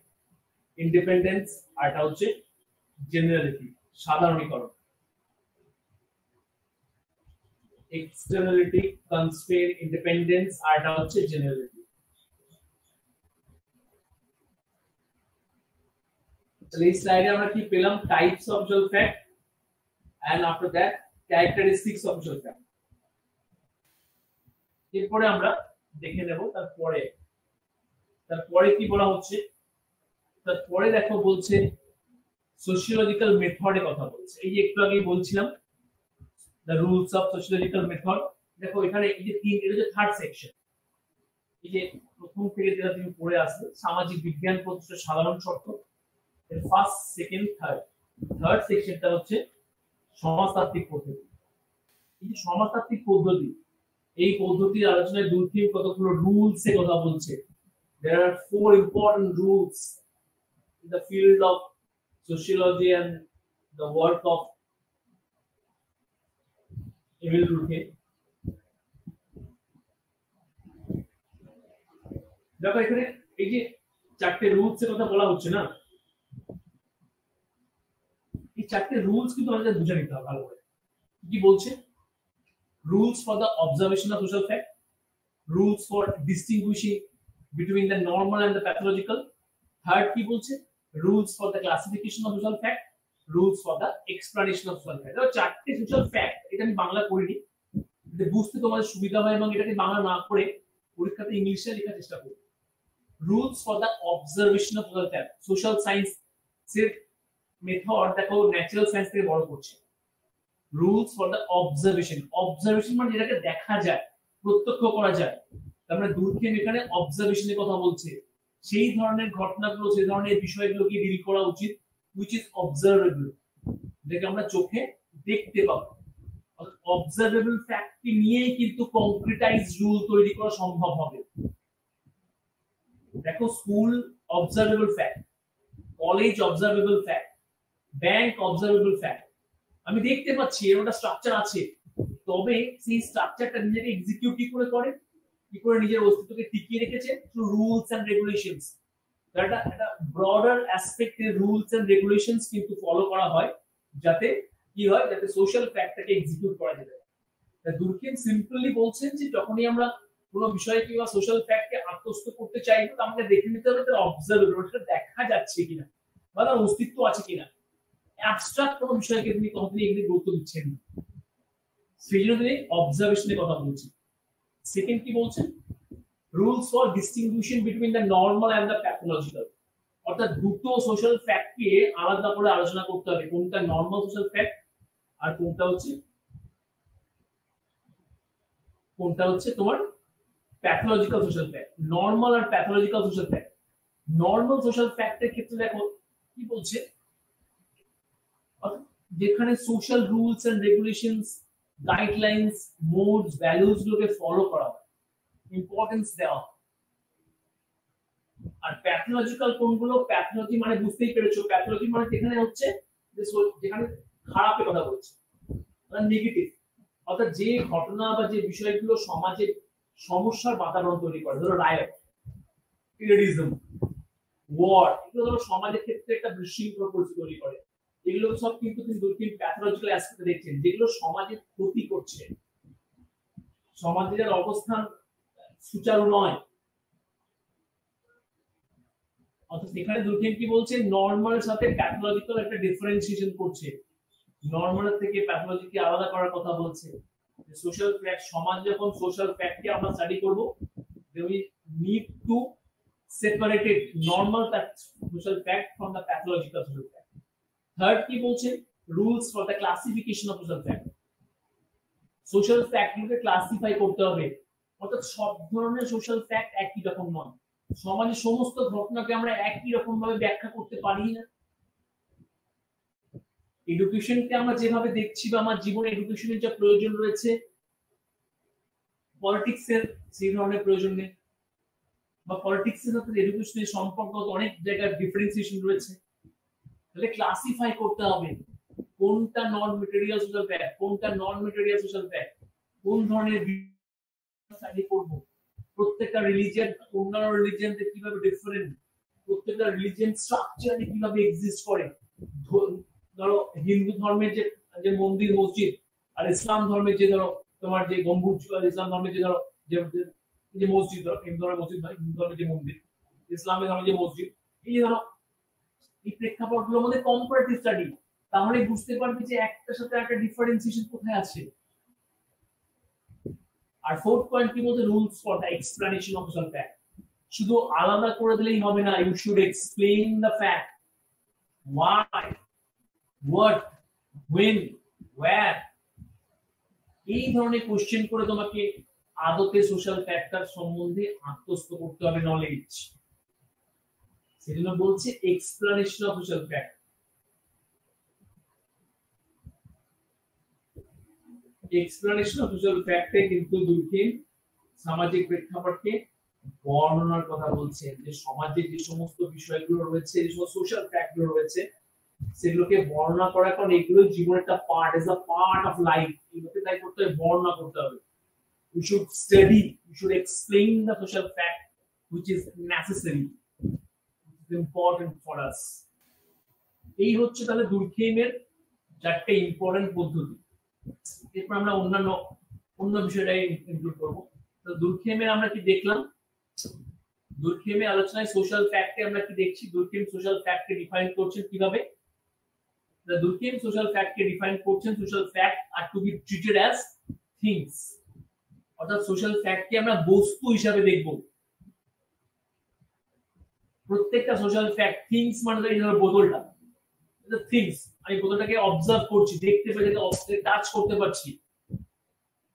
ইন্ডিপেন্ডেন্স, আর এটা হচ্ছে জেনারেলিটি, সাধারণীকরণ। এক্সটার্নালিটি, কনস্ট্রেন্ট, ইন্ডিপেন্ডেন্স, আর এটা হচ্ছে জেনারেলিটি। তাহলে এই স্লাইডে আমরা কি পেলাম? Types of social fact and after that characteristics of social fact। এরপরে আমরা দেখে নেব তারপরে কি বলা হচ্ছে। তারপরে দেখো বলছে সোশিওলজিক্যাল মেথডে কথা বলছে। এই যে একটু আগে বলছিলাম the rules of sociological method. দেখো এখানে এই যে এটা যে থার্ড সেকশন, এই যে প্রথম থেকে যেটা তুমি পড়ে আসবে সামাজিক বিজ্ঞান প্রতিষ্ঠার সাধারণ শর্ত, এর ফার্স্ট সেকেন্ড থার্ড সেকশনটা হচ্ছে সমাজতাত্ত্বিক পদ্ধতি। এই যে সমাজতাত্ত্বিক পদ্ধতি, এই পদ্ধতির আলোচনায় দুই তিন কতগুলো রুলস এর কথা বলছে। There are 4 important rules in the field of sociology and the work of Emil Durkheim। দেখো এখানে এই যে চারটে রুলস এর কথা বলা হচ্ছে না, এই চারটে রুলস কিন্তু আমাদের বুঝে নিতে হবে ভালো করে। কি বলছে? Rules for the observation of social fact, rules for distinguishing between the normal and the pathological. Third কি বলছে? Rules for the classification of social fact, rules for the explanation of social fact. চারটে social fact, এটা আমি বাংলা করিনি, এটা বুঝতে তোমাদের সুবিধা হয় এবং এটাকে বাংলা না করে পরীক্ষাতে ইংলিশে লেখার চেষ্টা করো। Rules for the observation of social fact, social science এর মেথড দেখো ন্যাচারাল সায়েন্স থেকে বড় করছে। Rules for the observation, observation মানে যেটাকে দেখা যায়, প্রত্যক্ষ করা যায়। তার মানে দুর্খেম এখানে অবজারভেশনের কথা বলছে, সেই ধরনের ঘটনাগুলো, সেই ধরনের বিষয়গুলোকে ডিল করা উচিত which is observable, যেটা আমরা চোখে দেখতে পাবো। অবজারভেবল ফ্যাক্ট কে নিয়েই কিন্তু কংক্রিটাইজ রুল তৈরি করা সম্ভব হবে। দেখো school observable fact, college observable fact, bank observable fact. আমি দেখতে পাচ্ছি এর একটা স্ট্রাকচার আছে, তবে সেই স্ট্রাকচারটা নিজেকে এক্সিকিউট কি করে নিজের অস্তিত্বকে টিকিয়ে রেখেছে থ্রু রুলস এন্ড রেগুলেশনস। একটা ব্রডার অ্যাসপেক্টের রুলস এন্ড রেগুলেশনস কিন্তু ফলো করা হয়, যাতে কি হয়, যাতে সোশ্যাল ফ্যাক্টটাকে এক্সিকিউট করা যেতে পারে। দুর্খেম সিম্পলি বলছেন যে যখনই আমরা কোনো বিষয় কিংবা সোশ্যাল ফ্যাক্টকে আত্মস্থ করতে চাইবো, তো আমাকে দেখে নিতে হবে তার অবজারভেবল, সেটা দেখা যাচ্ছে কিনা বা তার অস্তিত্ব আছে কিনা। অ্যাবস্ট্রাক্ট কোনো বিষয়কে তিনি কখনোই এগুলি গুরুত্ব দিচ্ছেন না, সেই জন্য তিনি অবজারভেশনের কথা বলছেন। সেকেন্ড কি বলছেন? Rules for distinguishing between the normal and the pathological, অর্থাৎ দুটো সোশ্যাল ফ্যাক্টকে আলাদা করে আলোচনা করতে হবে, কোনটা নরমাল সোশ্যাল ফ্যাক্ট আর কোনটা হচ্ছে তোমার প্যাথোলজিক্যাল সোশ্যাল ফ্যাক্ট। নরমাল আর pathological social fact, normal social ফ্যাক্টের ক্ষেত্রে দেখো কি বলছে, যেখানে social rules and regulations, guidelines, modes, values গুলোকে ফলো করা হয়, ইম্পর্টেন্স দেওয়া হয়। আর প্যাথোলজিক্যাল কোনগুলো? প্যাথোলজি মানে বুঝতেই পেরেছো, প্যাথোলজি মানে যেখানে হচ্ছে যেখানে খারাপের কথা বলছে, মানে নেগেটিভ, অর্থাৎ যে ঘটনা বা যে বিষয়গুলো সমাজে সমস্যার বাতাবরণ তৈরি করে, ধরো রায়ট, টেররিজম, ওয়ার, এগুলো ধরো সমাজের ক্ষেত্রে একটা বিশৃঙ্খলা পরিস্থিতি তৈরি করে। এগুলো সব কিন্তু প্যাথোলজিক্যাল অ্যাসপেক্টে দেখছেন, যেগুলো সমাজের ক্ষতি করছে, সমাজের অবস্থান সুচারু নয়। অর্থাৎ এখানে দুর্খেম কি বলছে, নরমালের সাথে প্যাথোলজিক্যাল একটা ডিফারেন্সিয়েশন করছে, নরমাল থেকে প্যাথোলজিকে আলাদা করার কথা বলছে। সোশ্যাল ফ্যাক্ট, সমাজ যখন সোশ্যাল ফ্যাক্টকে আমরা স্টাডি করব, we need to separate it, normal social fact from the pathological social fact. Third কি বলছে? rules for the classification of social fact, social fact গুলোকে ক্লাসিফাই করতে হবে, অর্থাৎ সব ধরনের সোশ্যাল ফ্যাক্ট একই রকম নয়। সমাজের সমস্ত ঘটনাকে আমরা একই রকম ভাবে ব্যাখ্যা করতে পারি না। এডুকেশনকে আমরা যেভাবে দেখছি বা আমার জীবনে এডুকেশনের যা প্রয়োজন রয়েছে, পলিটিক্সের সেই ধরনের প্রয়োজন নেই, বা পলিটিক্সের সাথে এডুকেশনের সম্পর্ক অনেক জায়গায় ডিফারেন্সিয়েশন রয়েছে। তাহলে ক্লাসিফাই করতে হবে কোনটা নন মেটেরিয়াল সোশ্যাল ফ্যাক্ট, কোনটা নন মেটেরিয়াল সোশ্যাল ফ্যাক্ট, কোন ধরনের স্টাডি করব। প্রত্যেকটা রিলিজিয়ন অন্যান্য রিলিজিয়ন থেকে কিভাবে ডিফারেন্ট, প্রত্যেকটা রিলিজিয়ন স্ট্রাকচারে কিভাবে এক্সিস্ট করে। ধরো হিন্দু ধর্মের যে মন্দির মসজিদ, আর ইসলাম ধর্মের যে ধরো তোমার যে গম্বুজ, ইসলাম ধর্মের যে ধরো যে মসজিদ, ধরো হিন্দু ধর্মের মসজিদ নয়, হিন্দু ধর্মের যে মন্দির, ইসলামের ধর্মের যে মসজিদ, এই যে ধরো এই প্রেক্ষাপটগুলোর মধ্যে কম্পারেটিভ স্টাডি, তাহলে বুঝতে পারবে যে একটার সাথে একটা ডিফারেন্সিয়েশন কোথায় আছে। আর ফোর্থ পয়েন্ট কি বলতে, rules for the explanation of social fact. শুধু আলাদা করে দিলেই হবে না, you should explain the fact, why, what, when, where। এই ধরনের কোশ্চেন করে তোমাকে আদতে সোশ্যাল ফ্যাক্টর সম্বন্ধে আত্মস্থ করতে হবে নলেজ। সেজন্য বলছে explanation of social fact. Explanation of social ফ্যাক্টে কিন্তু দুর্গেম সামাজিক প্রেক্ষাপটকে বর্ণনার কথা বলছেন, যে সমাজে যে সমস্ত বিষয়গুলো রয়েছে, যে সমস্ত সোশ্যাল ফ্যাক্টগুলো রয়েছে, সেগুলোকে বর্ণনা করার কারণ এগুলো জীবনের একটা part, is a part of life. এগুলোকে তাই করতে হবে, বর্ণনা করতে হবে। We should study, we should explain the social fact which is necessary, which is important for us. এই হচ্ছে তাহলে দুর্গেমের চারটে ইম্পর্টেন্ট পদ্ধতি। এরপর আমরা অন্য বিষয়টাই ইনক্লুড করব। তো দুর্গেমের আমরা কি দেখলাম, দুর্গেমের আলোচনায় সোশ্যাল ফ্যাক্টে আমরা কি দেখছি, দুর্গেম সোশ্যাল ফ্যাক্টকে ডিফাইন করছেন কিভাবে। The Durkheim social fact K define করছেন, social fact are to be treated as things, অর্থাৎ সোশ্যাল ফ্যাক্ট কে আমরা বস্তু হিসাবে দেখব। প্রত্যেকটা সোশ্যাল ফ্যাক্ট, থিংস মানে এই ধরো বোতলটা, এটা থিংস, আমি বোতলটাকে অবজার্ভ করছি, দেখতে পাচ্ছি, টাচ করতে পারছি,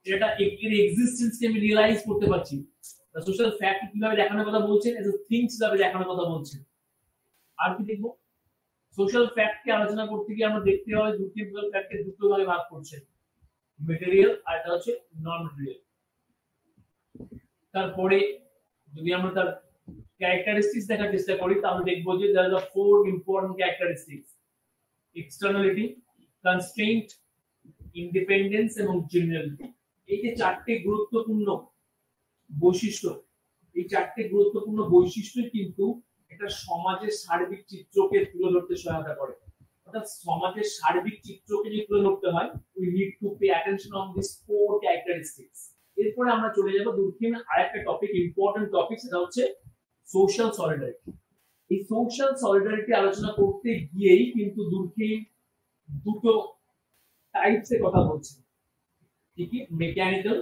এটা এর এক্সিস্টেন্স কে আমি রিয়ালাইজ করতে পারছি। সোশ্যাল ফ্যাক্ট কিভাবে দেখানোর কথা বলছেন, এজ এ থিংস হিসাবে দেখানোর কথা বলছেন। আর কি দেখবো, সোশ্যাল ফ্যাক্ট কে আলোচনা করতে গিয়ে আমরা দেখতে হবে দুটি সোশ্যাল ফ্যাক্টকে দুটো ভাগে ভাগ করছেন, মেটেরিয়াল আর এটা হচ্ছে নন মেটেরিয়াল। তারপরে যদি আমরা তার ক্যারেক্টারিস্টিক্স দেখার চেষ্টা করি, তাহলে দেখবো যে there are the four important characteristics: externality, constraint, independence এবং generality। এই যে চারটি গুরুত্বপূর্ণ বৈশিষ্ট্য, এই চারটি গুরুত্বপূর্ণ বৈশিষ্ট্য কিন্তু এটা সমাজের সার্বিক চিত্রকে তুলে ধরতে সহায়তা করে। অর্থাৎ সমাজের সার্বিক চিত্রকে যদি তুলে ধরতে হয়, we need to pay attention on these four characteristics। এরপরে আমরা চলে যাব দুর্গেমের আরেকটা টপিক, ইম্পর্টেন্ট টপিক, সেটা হচ্ছে সোশ্যাল সলিডারিটি। এই সোশ্যাল সলিডারিটি আলোচনা করতে গিয়েই কিন্তু দুর্গেম দুটো টাইপসের কথা বলছে, কি কি, মেকানিক্যাল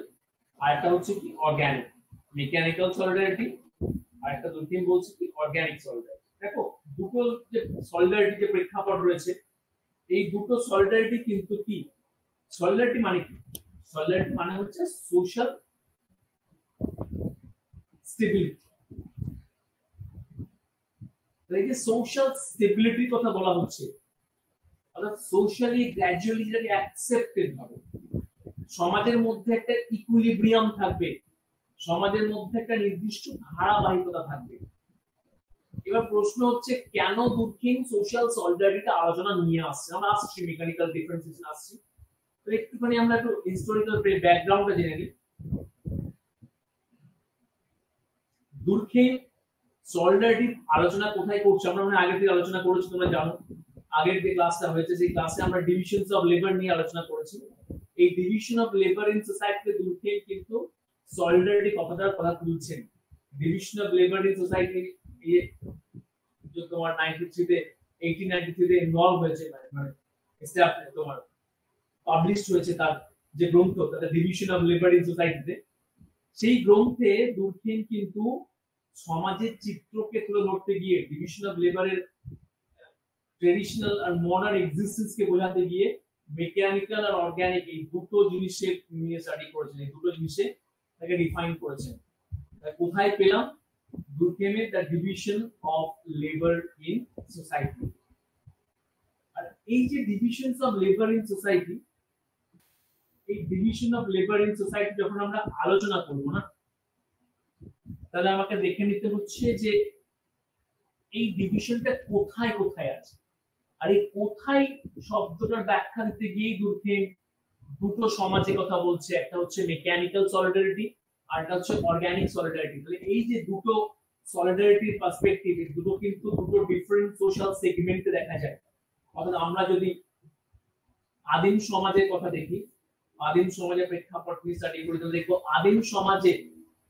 আর একটা হচ্ছে কি অর্গানিক। মেকানিক্যাল সলিডারিটি আর একটা দুর্গেম বলছে কি অর্গানিক সলিডারিটি। দেখো দুটো যে সলিডারিটি যে প্রেক্ষাপট রয়েছে, এই দুটো সলিডারিটি কিন্তু কি, সলিডারিটি মানে কি, সলিডারিটি মানে হচ্ছে সোশ্যাল স্টেবিলিটি। এই যে সোশ্যাল স্টেবিলিটির কথা বলা হচ্ছে, অর্থাৎ সোশ্যালি গ্র্যাজুয়ালি যেটাকে অ্যাকসেপ্টেড হবে, সমাজের মধ্যে একটা ইকুইলিব্রিয়াম থাকবে, সমাজের মধ্যে একটা নির্দিষ্ট ধারাবাহিকতা থাকবে। এবার প্রশ্ন হচ্ছে কেন দুর্গেম সোশ্যাল সলিডারিটি আলোচনা নিয়ে আসছে। আমরা আসছি মেকানিক্যাল ডিফারেন্সিয়েশন আসছি, তো একটুখানি আমরা একটু হিস্টোরিক্যাল ব্যাকগ্রাউন্ডটা জেনে নিই। দুর্গেম সলিডারিটি আলোচনা কোথায় করছে, আমরা আগে থেকে আলোচনা করেছি, তোমরা জানো। আগের যে ক্লাসটা হয়েছে সেই ক্লাসে আমরা ডিভিশনস অফ লেবার নিয়ে আলোচনা করেছি। এই ডিভিশন অফ লেবার ইন সোসাইটিতে দুর্গেম কিন্তু সলিডারিটি কথাটার কথা তুলছেন। Division of labour in society এই যে তোমার 1893 তে ইনভলভ হয়েছে, মানে তোমার পাবলিশড হয়েছে তার যে গ্রন্থ, তার ডিভিশন অফ লেবার ইন সোসাইটিতে। সেই গ্রন্থে দুর্গেম কিন্তু সমাজের চিত্রকে তুলে ধরতে গিয়ে, ডিভিশন অফ লেবারের ট্রেডিশনাল আর মডার্ন এক্সিস্টেন্স কে বোঝাতে গিয়ে মেকানিক্যাল আর অর্গানিক এই দুটো জিনিসের নিয়ে স্টাডি করেছেন, এই দুটো জিনিসে তাকে ডিফাইন করেছেন। কোথায় পেলাম, Durkheim the division of labor in society. আর এই যে divisions of labor in society, এই division of labor in society যখন আমরা আলোচনা করব না, তাহলে আমাকে দেখে নিতে হচ্ছে যে এই ডিভিশনটা কোথায় কোথায় আছে। আর এই কোথায় শব্দটার ব্যাখ্যা দিতে গিয়ে দুর্খেম দুটো সমাজের কথা বলছে, একটা হচ্ছে মেকানিক্যাল সলিডারিটি আর একটা হচ্ছে অর্গানিক সলিডারিটি। তাহলে এই যে দুটো সলিডারিটির পার্সপেক্টিভ, এই দুটো কিন্তু দুটো ডিফারেন্ট সোশ্যাল সেগমেন্টে দেখা যায়। অর্থাৎ আমরা যদি আদিম সমাজের কথা দেখি, আদিম সমাজের প্রেক্ষাপট নিয়ে স্টাডি করি, তাহলে দেখবো আদিম সমাজে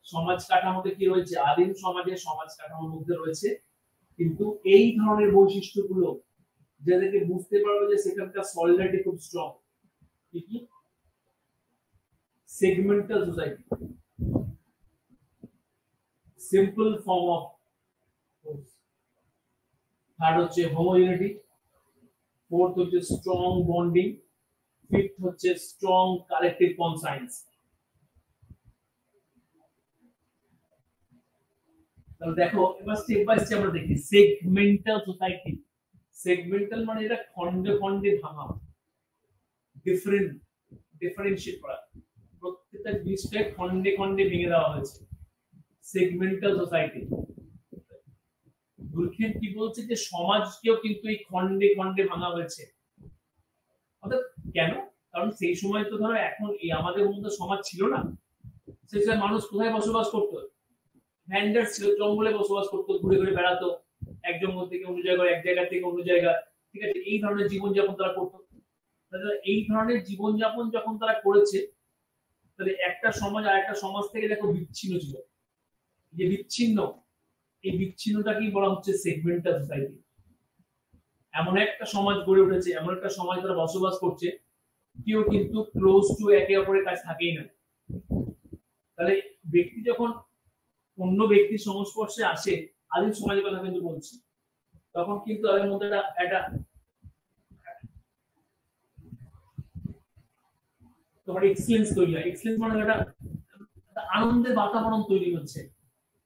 সমাজ কাঠামোতে কি রয়েছে। আদিম সমাজের সমাজ কাঠামোর মধ্যে রয়েছে কিন্তু এই ধরনের বৈশিষ্ট্যগুলো, যাদেরকে বুঝতে পারবে যে সেখানকার সলিডারিটি খুব স্ট্রং। কি কি? Segmental society, simple form of, third হচ্ছে হোমোজেনিটি, ফোর্থ হচ্ছে স্ট্রং বন্ডিং, ফিফথ হচ্ছে স্ট্রং কালেকটিভ কনসাইন্স। তাহলে দেখো এবার স্টেপ বাই স্টেপ আমরা দেখি। সেগমেন্টাল সোসাইটি, সেগমেন্টাল মানে এটা খন্ডে খন্ডে ভাঙা, ডিফারেন্সিয়েট করা, প্রত্যেকটা জিনিসকে খন্ডে খন্ডে ভেঙে দেওয়া হয়েছে। Segmental society. দুর্খেম কি বলছে যে সমাজকেও কিন্তু এই খন্ডে খন্ডে ভাঙা হয়েছে। অর্থাৎ কেন? কারণ সেই সময় তো ধরো এখন এই আমাদের মধ্যে সমাজ ছিল না, সেই সময় মানুষ কোথায় বসবাস করতো? ভ্যান্ডার্স ছিল, জঙ্গলে বসবাস করতো, ঘুরে ঘুরে বেড়াতো এক জঙ্গল থেকে অন্য জায়গায়, এক জায়গা থেকে অন্য জায়গা। ঠিক আছে, এই ধরনের জীবনযাপন তারা করতো। এই ধরনের জীবনযাপন যখন তারা করেছে, তাহলে একটা সমাজ আর একটা সমাজ থেকে দেখো বিচ্ছিন্ন ছিল। যে বিচ্ছিন্ন, এই বিচ্ছিন্নটাকেই বলা হচ্ছে সেগমেন্টাল সোসাইটি। এমন একটা সমাজ গড়ে উঠেছে, এমন একটা সমাজ তারা বসবাস করছে, কেউ কিন্তু ক্লোজ টু একে অপরের কাছে থাকেই না। তাহলে ব্যক্তি যখন অন্য ব্যক্তির সংস্পর্শে আসে, আদিম সমাজের কথা কিন্তু বলছি, তখন কিন্তু তাদের মধ্যে একটা তোমার এক্সেলেন্স তৈরি হয়। এক্সেলেন্স মানে একটা আনন্দের বাতাবরণ তৈরি হচ্ছে,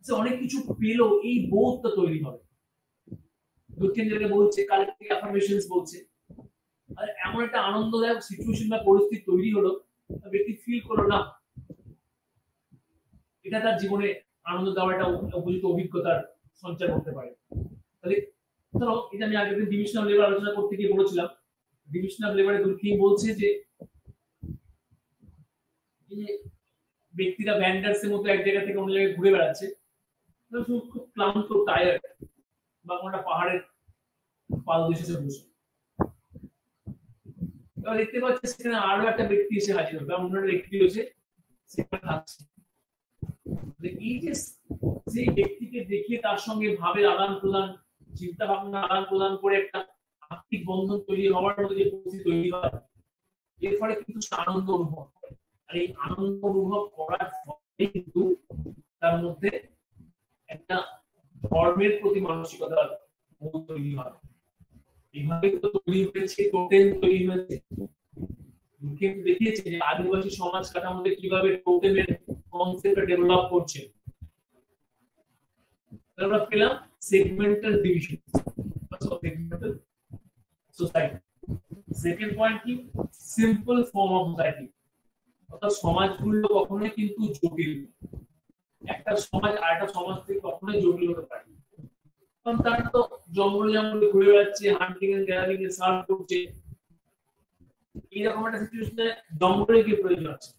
যে অনেক কিছু পেলো, এই বোধটা তৈরি হবে। দুঃখের জায়গায় বলছে কালেক্টিভ অ্যাফার্মেশনস বলছে। আর এমন একটা আনন্দদায়ক সিচুয়েশন বা পরিস্থিতি তৈরি হলো, ব্যক্তি ফিল করলো না এটা তার জীবনে আনন্দ দেওয়ার একটা উপযুক্ত অভিজ্ঞতার সঞ্চার করতে পারে। তাহলে ধরো এটা আমি আগের দিন ডিভিশন অফ লেবার আলোচনা করতে গিয়ে বলেছিলাম, ডিভিশন অফ লেবারে দুর্খেম বলছে যে ব্যক্তিরা ভ্যান্ডার্সের মতো এক জায়গা থেকে অন্য জায়গায় ঘুরে বেড়াচ্ছে, খুব ক্লান্ত, টায়ার্ড, বা কোনো পাহাড়ের পাদদেশে বসে। এবার দেখতে পাচ্ছে সেখানে আরো একটা ব্যক্তি এসে হাজির হবে, অন্য একটা ব্যক্তি এসে সেখানে থাকছে। এই যে সেই ব্যক্তিকে দেখে তার সঙ্গে ভাবের আদান প্রদান, চিন্তা ভাবনা আদান প্রদান করে একটা আত্মিক বন্ধন তৈরি হওয়ার মতো যে পরিস্থিতি তৈরি হয়, এর ফলে কিন্তু আনন্দ অনুভব করে। আর এই আনন্দ অনুভব করার ফলে কিন্তু তার মধ্যে একটা ধর্মের প্রতি মানসিকতার তৈরি হয়। এইভাবে তো তৈরি হয়েছে, টোটেম তৈরি হয়েছে। কিন্তু দেখিয়েছে যে আদিবাসী সমাজ কাঠামোতে কিভাবে টোটেমের কনসেপ্টটা ডেভেলপ করছে। আমরা পেলাম segmental division, segmental society. Second point কি? Simple form of society. অর্থাৎ সমাজগুলো কখনোই কিন্তু জটিল, একটা সমাজ আরেকটা সমাজ থেকে কখনোই জটিল হতে পারে। কারণ তারা তো জঙ্গলে জঙ্গলে ঘুরে বেড়াচ্ছে, হান্টিং এন্ড গ্যাদারিং এ সার্ভ করছে। এইরকম একটা সিচুয়েশনে জঙ্গলের কি প্রয়োজন আছে?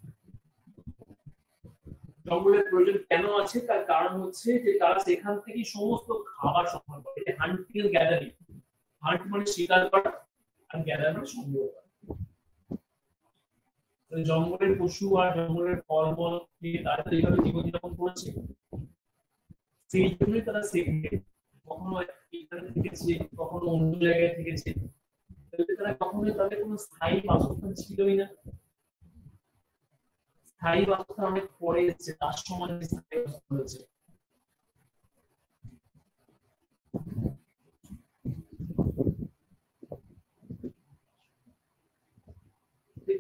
জঙ্গলের প্রয়োজন কেন আছে? তার কারণ হচ্ছে যে তারা সেখান থেকে সমস্ত খাবার সংগ্রহ করে। হান্টিং এন্ড গ্যাদারিং, হান্ট মানে শিকার করা, আর গ্যাদার মানে সংগ্রহ করা। জঙ্গলের পশু আর জঙ্গলের ফলমূল নিয়ে তারা এইভাবে জীবনযাপন করেছে, সেই জন্যই তারা সেগমেন্ট, কখনো এখানে থেকেছে, কখনো অন্য জায়গায় থেকেছে। তারা কখনোই তাদের কোনো স্থায়ী বাসস্থান ছিলই না। স্থায়ী বাসস্থান অনেক পরে এসেছে, তার সময় স্থায়ী বাসস্থান হয়েছে।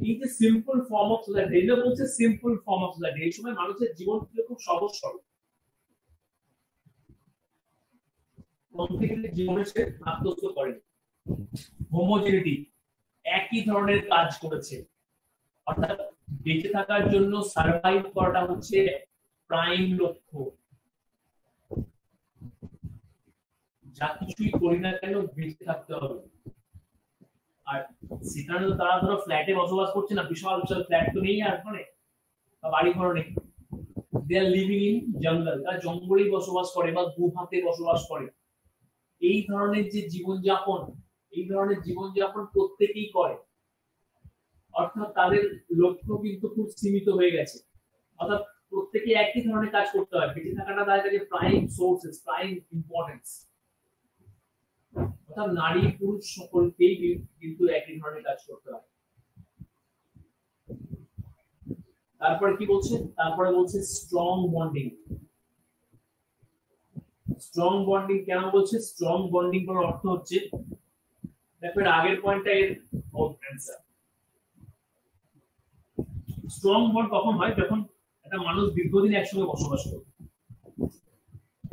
এই যে সিম্পল ফর্ম অফ সোসাইটি, এটা বলছে সিম্পল ফর্ম অফ সোসাইটি। এই সময় মানুষের জীবন ছিল খুব সহজ সরল। কনফ্লিক্টেড জীবনে সে আত্মস্থ করেনি। হোমোজেনিটি, একই ধরনের কাজ করেছে, অর্থাৎ বেঁচে থাকার জন্য সার্ভাইভ করাটা হচ্ছে প্রাইম লক্ষ্য। যা কিছুই করি না কেন বেঁচে থাকতে হবে। আর সেখানে তো তারা ধরো ফ্ল্যাটে বসবাস করছে না, বিশাল বিশাল ফ্ল্যাট তো নেই আর মানে বাড়ি ঘর নেই, দে আর লিভিং ইন জঙ্গল, তারা জঙ্গলেই বসবাস করে বা গুহাতে বসবাস করে। এই ধরনের যে জীবনযাপন, এই ধরনের জীবনযাপন প্রত্যেকেই করে, অর্থাৎ তাদের লক্ষ্য কিন্তু খুব সীমিত হয়ে গেছে, অর্থাৎ প্রত্যেকে একই ধরনের কাজ করতে হয়। বেঁচে থাকাটা তাদের কাছে প্রাইম সোর্সেস, প্রাইম ইম্পর্টেন্স, অর্থাৎ নারী পুরুষ সকলকেই কিন্তু একই ধরনের কাজ করতে হয়। তারপরে কি বলছে? তারপরে বলছে স্ট্রং বন্ডিং। স্ট্রং বন্ডিং কেন বলছে? স্ট্রং বন্ডিং করার অর্থ হচ্ছে, দেখো এর আগের পয়েন্টটা এর অ্যানসার। স্ট্রং বন্ড কখন হয়? যখন একটা মানুষ দীর্ঘদিন একসঙ্গে বসবাস করে।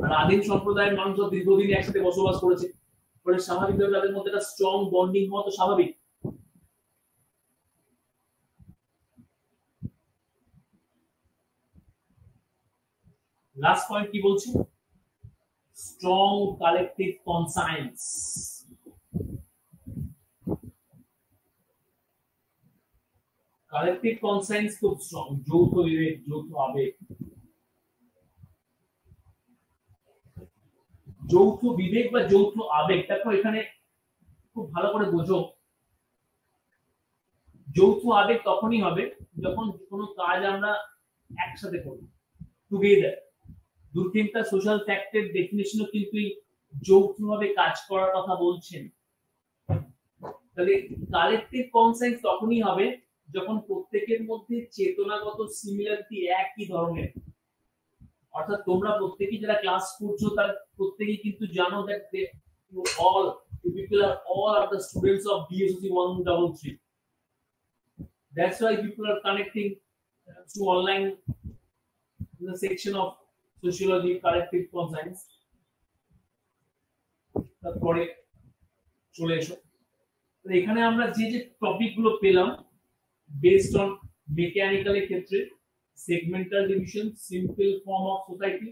আর আদিম সম্প্রদায়ের মানুষ দীর্ঘদিন একসাথে বসবাস করেছে, ফলে স্বাভাবিকভাবে তাদের মধ্যে একটা স্ট্রং বন্ডিং হওয়া তো স্বাভাবিক। লাস্ট পয়েন্ট কি বলছে? Strong collective conscience. Collective conscience খুব স্ট্রং, যৌথ বিবেক, যৌথ আবেগ। যৌথ বিবেক বা যৌথ আবেগ, দেখো এখানে খুব ভালো করে বোঝো। যৌথ আবেগ তখনই হবে যখন কোনো কাজ আমরা একসাথে করি, টুগেদার। দুর্গেমটা সোশ্যাল ফ্যাক্টের ডেফিনেশনও কিন্তু যৌথভাবে কাজ করার কথা বলছেন। তাহলে কালেকটিভ কনসায়েন্স তখনই হবে যখন প্রত্যেকের মধ্যে চেতনাগত সিমিলারিটি একই ধরনের, অর্থাৎ তোমরা প্রত্যেকেই যারা ক্লাস করছো তার প্রত্যেকেই কিন্তু জানো that you all people are the students of DSOC 133. That's why people are connecting to online in the section of sociology, collective conscience. তারপরে চলে এসো, এখানে আমরা যে যে টপিক গুলো পেলাম বেসড অন মেকানিক্যাল এর ক্ষেত্রে segmental division, simple form of society,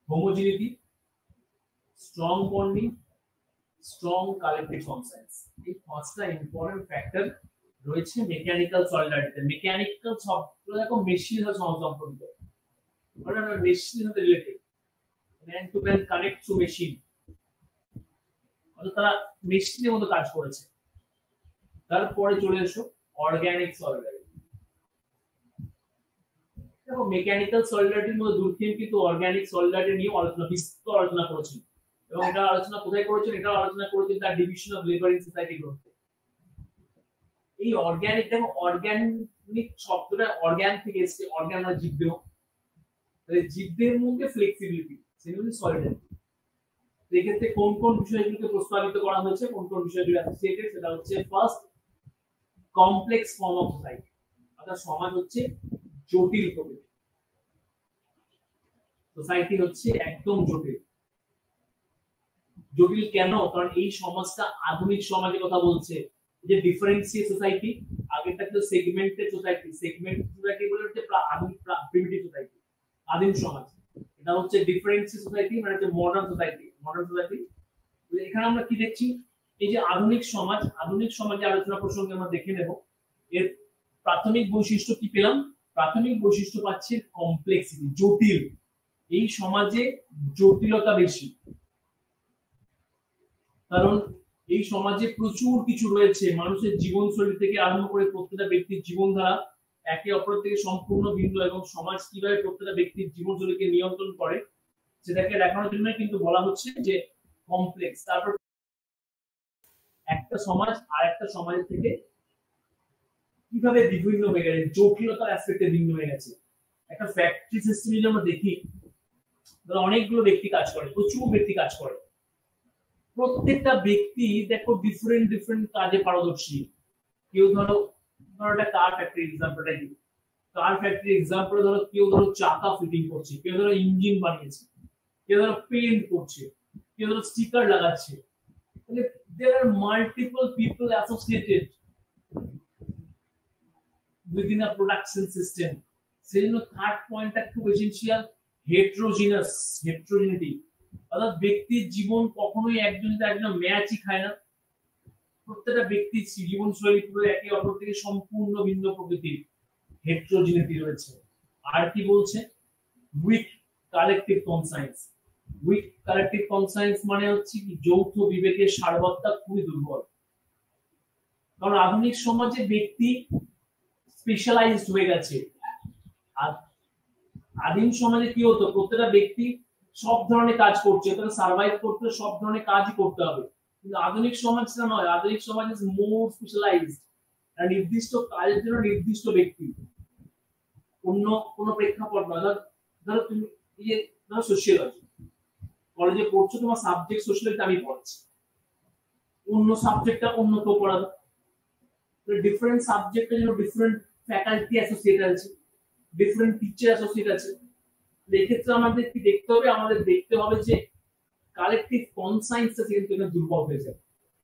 homogeneity, strong bonding, strong collective conscience, এই পাঁচটা ইম্পর্টেন্ট ফ্যাক্টর রয়েছে মেকানিক্যাল সলিডারিটিতে। মেকানিক্যাল শব্দটা দেখো মেশিনের সাথে সম্পর্কিত, মানে আমরা মেশিনের সাথে related, man to man connect to machine, অর্থাৎ তারা মেশিনের মতো কাজ করেছে। তারপরে চলে এসো অর্গানিক সলিডারিটি। দেখো মেকানিক্যাল সলিডারিটির মধ্যে দুর্গেম কিন্তু অর্গানিক সলিডারিটি নিয়ে বিস্তর আলোচনা করেছেন, এবং এটা আলোচনা কোথায় করেছেন? এটা আলোচনা করেছেন তার division of labour in society গ্রন্থে। এই অর্গানিক, দেখো অর্গানিক শব্দটা অর্গান থেকে এসেছে, অর্গান মানে জীবদেহ, তাহলে জীবদেহের মধ্যে ফ্লেক্সিবিলিটি, সেগুলো সলিডারিটি। এক্ষেত্রে কোন কোন বিষয়গুলোকে প্রস্তাবিত করা হয়েছে, কোন কোন বিষয়গুলো অ্যাসোসিয়েটেড, সেটা হচ্ছে first complex form of society, অর্থাৎ সমাজ হচ্ছে জটিল প্রকৃতি, সোসাইটি হচ্ছে একদম জটিল। জটিল কেন? কারণ এই সমাজটা আধুনিক সমাজের কথা বলছে, যে ডিফারেন্সিয়েট সোসাইটি, আগেরটা ছিল সেগমেন্টেড সোসাইটি, সেগমেন্ট সোসাইটি বলে হচ্ছে আধুনিক প্রিমিটিভ সোসাইটি, আদিম সমাজ। এটা হচ্ছে ডিফারেন্সিয়েট সোসাইটি, মানে হচ্ছে মডার্ন সোসাইটি, মডার্ন সোসাইটি। এখানে আমরা কি দেখছি? এই যে আধুনিক সমাজ, আধুনিক সমাজে আলোচনা প্রসঙ্গে আমরা দেখে নেব এর প্রাথমিক বৈশিষ্ট্য কি পেলাম। প্রাথমিক বৈশিষ্ট্য পাচ্ছে কমপ্লেক্সিটি, জটিল। এই সমাজে জটিলতা বেশি, কারণ এই সমাজে প্রচুর কিছু রয়েছে, মানুষের জীবনশৈলী থেকে আরম্ভ করে প্রত্যেকটা ব্যক্তির জীবনধারা একে অপরের থেকে সম্পূর্ণ ভিন্ন, এবং সমাজ কিভাবে প্রত্যেকটা ব্যক্তির জীবনশৈলীকে নিয়ন্ত্রণ করে সেটাকে দেখানোর জন্য কিন্তু বলা হচ্ছে যে কমপ্লেক্স। তারপর একটা সমাজ আর একটা সমাজের থেকে কিভাবে বিভিন্ন হয়ে গেছে, জটিলতার অ্যাসপেক্টে ভিন্ন হয়ে গেছে। একটা ফ্যাক্টরি সিস্টেম যদি আমরা দেখি, অনেকগুলো ব্যক্তি কাজ করে, প্রচুর ব্যক্তি কাজ করে, প্রত্যেকটা ব্যক্তি দেখো ডিফারেন্ট ডিফারেন্ট কাজে পারদর্শী। কেউ ধরো একটা কার ফ্যাক্টরি এক্সাম্পলটা দিই, কার ফ্যাক্টরি এক্সাম্পল ধরো, কেউ ধরো চাকা ফিটিং করছে, কেউ ধরো ইঞ্জিন বানিয়েছে, কেউ ধরো পেইন্ট করছে, কেউ ধরো স্টিকার লাগাচ্ছে। মানে there are multiple people associated within a production system. সেই জন্য থার্ড পয়েন্টটা খুব এসেনশিয়াল, হেটেরোজেনিটি। অর্থাৎ ব্যক্তির জীবন কখনোই একজন ম্যাচই খায় না। প্রত্যেকটা ব্যক্তির জীবনশৈলী পুরো একে অপর থেকে সম্পূর্ণ ভিন্ন প্রকৃতির, হেটেরোজেনিটি রয়েছে। আর কি বলছে, weak collective conscience. Weak collective conscience মানে হচ্ছে কি, যৌথ বিবেকের সারবত্তা খুবই দুর্বল। কারণ আধুনিক সমাজে ব্যক্তি স্পেশালাইজড হয়ে গেছে। আর আদিম সমাজে কি হতো, প্রত্যেকটা ব্যক্তি সব ধরনের কাজ করছে, তারা সার্ভাইভ করতে সব ধরনের কাজই করতে হবে। কিন্তু আধুনিক সমাজটা নয়, আধুনিক সমাজ ইজ মোর স্পেশালাইজড। আর নির্দিষ্ট কাজের জন্য নির্দিষ্ট ব্যক্তি, অন্য কোনো প্রেক্ষাপট নয়। ধরো তুমি ধরো সোশিয়োলজি কলেজে পড়ছো, তোমার সাবজেক্ট সোশিয়োলজি, আমি পড়াচ্ছি, অন্য সাবজেক্টটা অন্য কেউ পড়াবে। ডিফারেন্ট সাবজেক্টের জন্য ডিফারেন্ট ফ্যাকাল্টি অ্যাসোসিয়েট আছে, ডিফারেন্ট টিচার অ্যাসোসিয়েট আছে। এক্ষেত্রে আমাদের কি দেখতে হবে, আমাদের দেখতে হবে যে কালেকটিভ কনসাইন্সটা কিন্তু এখানে দুর্বল হয়ে যায়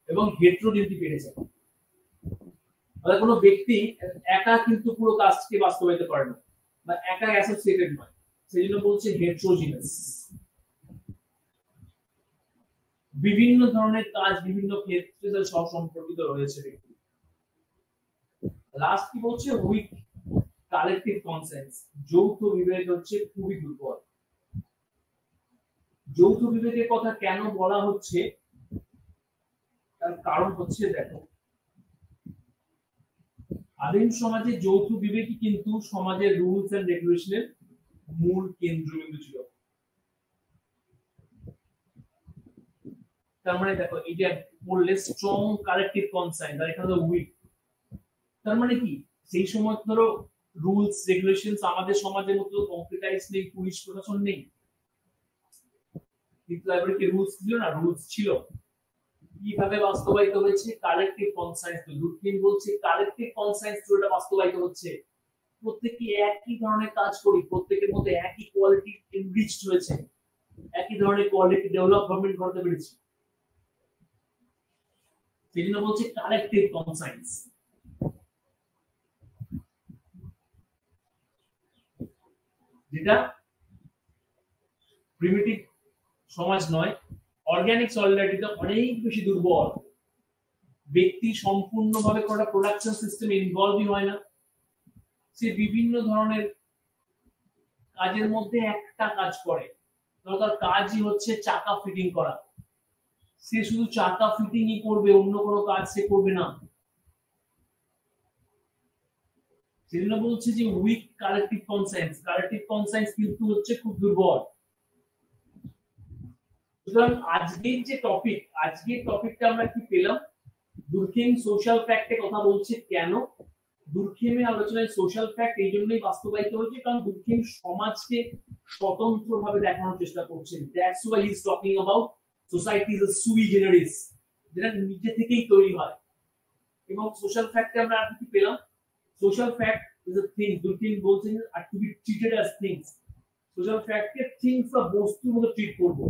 এবং হেটেরোজেনিটি বেড়ে যায়। অর্থাৎ কোনো ব্যক্তি একা কিন্তু পুরো কাজকে বাস্তবায়িত করে না, বা একা অ্যাসোসিয়েটেড নয়, সেই জন্য বলছে হেটেরোজিনাস। বিভিন্ন ধরনের কাজ বিভিন্ন ক্ষেত্রে সহসম্পর্কিত রয়েছে ব্যক্তি। লাস্ট কি বলছে, উইক কালেকটিভ কনসেন্স, যৌথ বিবেক হচ্ছে খুবই দুর্বল। যৌথ বিবেকের কথা কেন বলা হচ্ছে, তার কারণ হচ্ছে, দেখো আদিম সমাজে যৌথ বিবেকই কিন্তু সমাজের রুলস এন্ড রেগুলেশনের মূল কেন্দ্রবিন্দু ছিল। তার মানে দেখো, এটা বললে স্ট্রং কালেকটিভ কনসাইন্স, আর এখানে উইক। তার মানে কি, সেই সময় ধরো রুলস রেগুলেশনস আমাদের সমাজের মতো কম্পিউটারাইজ নেই, পুলিশ প্রশাসন নেই, কিন্তু এবারে কি রুলস ছিল না, রুলস ছিল। কিভাবে বাস্তবায়িত হয়েছে, কালেকটিভ কনসাইন্স। দুর্কিন বলছে কালেকটিভ কনসাইন্স পুরোটা বাস্তবায়িত হচ্ছে। প্রত্যেকে একই ধরনের কাজ করি, প্রত্যেকের মধ্যে একই কোয়ালিটি এনরিচড হয়েছে, একই ধরনের কোয়ালিটি ডেভেলপমেন্ট করতে পেরেছি। সেই জন্য বলছে কালেকটিভ কনসাইন্স। যেটা প্রিমিটিভ সমাজ নয়, অর্গানিক সলিডারিটিতে অনেক বেশি দুর্বল। ব্যক্তি সম্পূর্ণভাবে করা প্রোডাকশন সিস্টেমে ইনভলভই হয় না, সে বিভিন্ন ধরনের কাজের মধ্যে একটা কাজ করে। তার কাজই হচ্ছে চাকা ফিটিং করা, সে শুধু চাকা ফিটিংই করবে, অন্য কোনো কাজ সে করবে না। সেজন্য বলছে যে weak collective conscience. Collective conscience কিন্তু হচ্ছে খুব দুর্বল। সুতরাং আজকের যে টপিক, আজকের টপিকটা আমরা কি পেলাম, দুর্কিম সোশ্যাল ফ্যাক্টে কথা বলছে। কেন দুর্কিমের আলোচনায় সোশ্যাল ফ্যাক্ট এই জন্যই বাস্তবায়িত হয়েছে, কারণ দুর্কিম সমাজকে স্বতন্ত্রভাবে দেখানোর চেষ্টা করছেন। That's why he is talking about society is a সুই জেনারিস, যেটা নিজে থেকেই তৈরি হয়। এবং সোশ্যাল ফ্যাক্টে আমরা আর কি পেলাম, social fact is a thing. Durkheim বলছেন are to be treated as things. Social ফ্যাক্টকে থিংস বা বস্তুর মতো ট্রিট করব।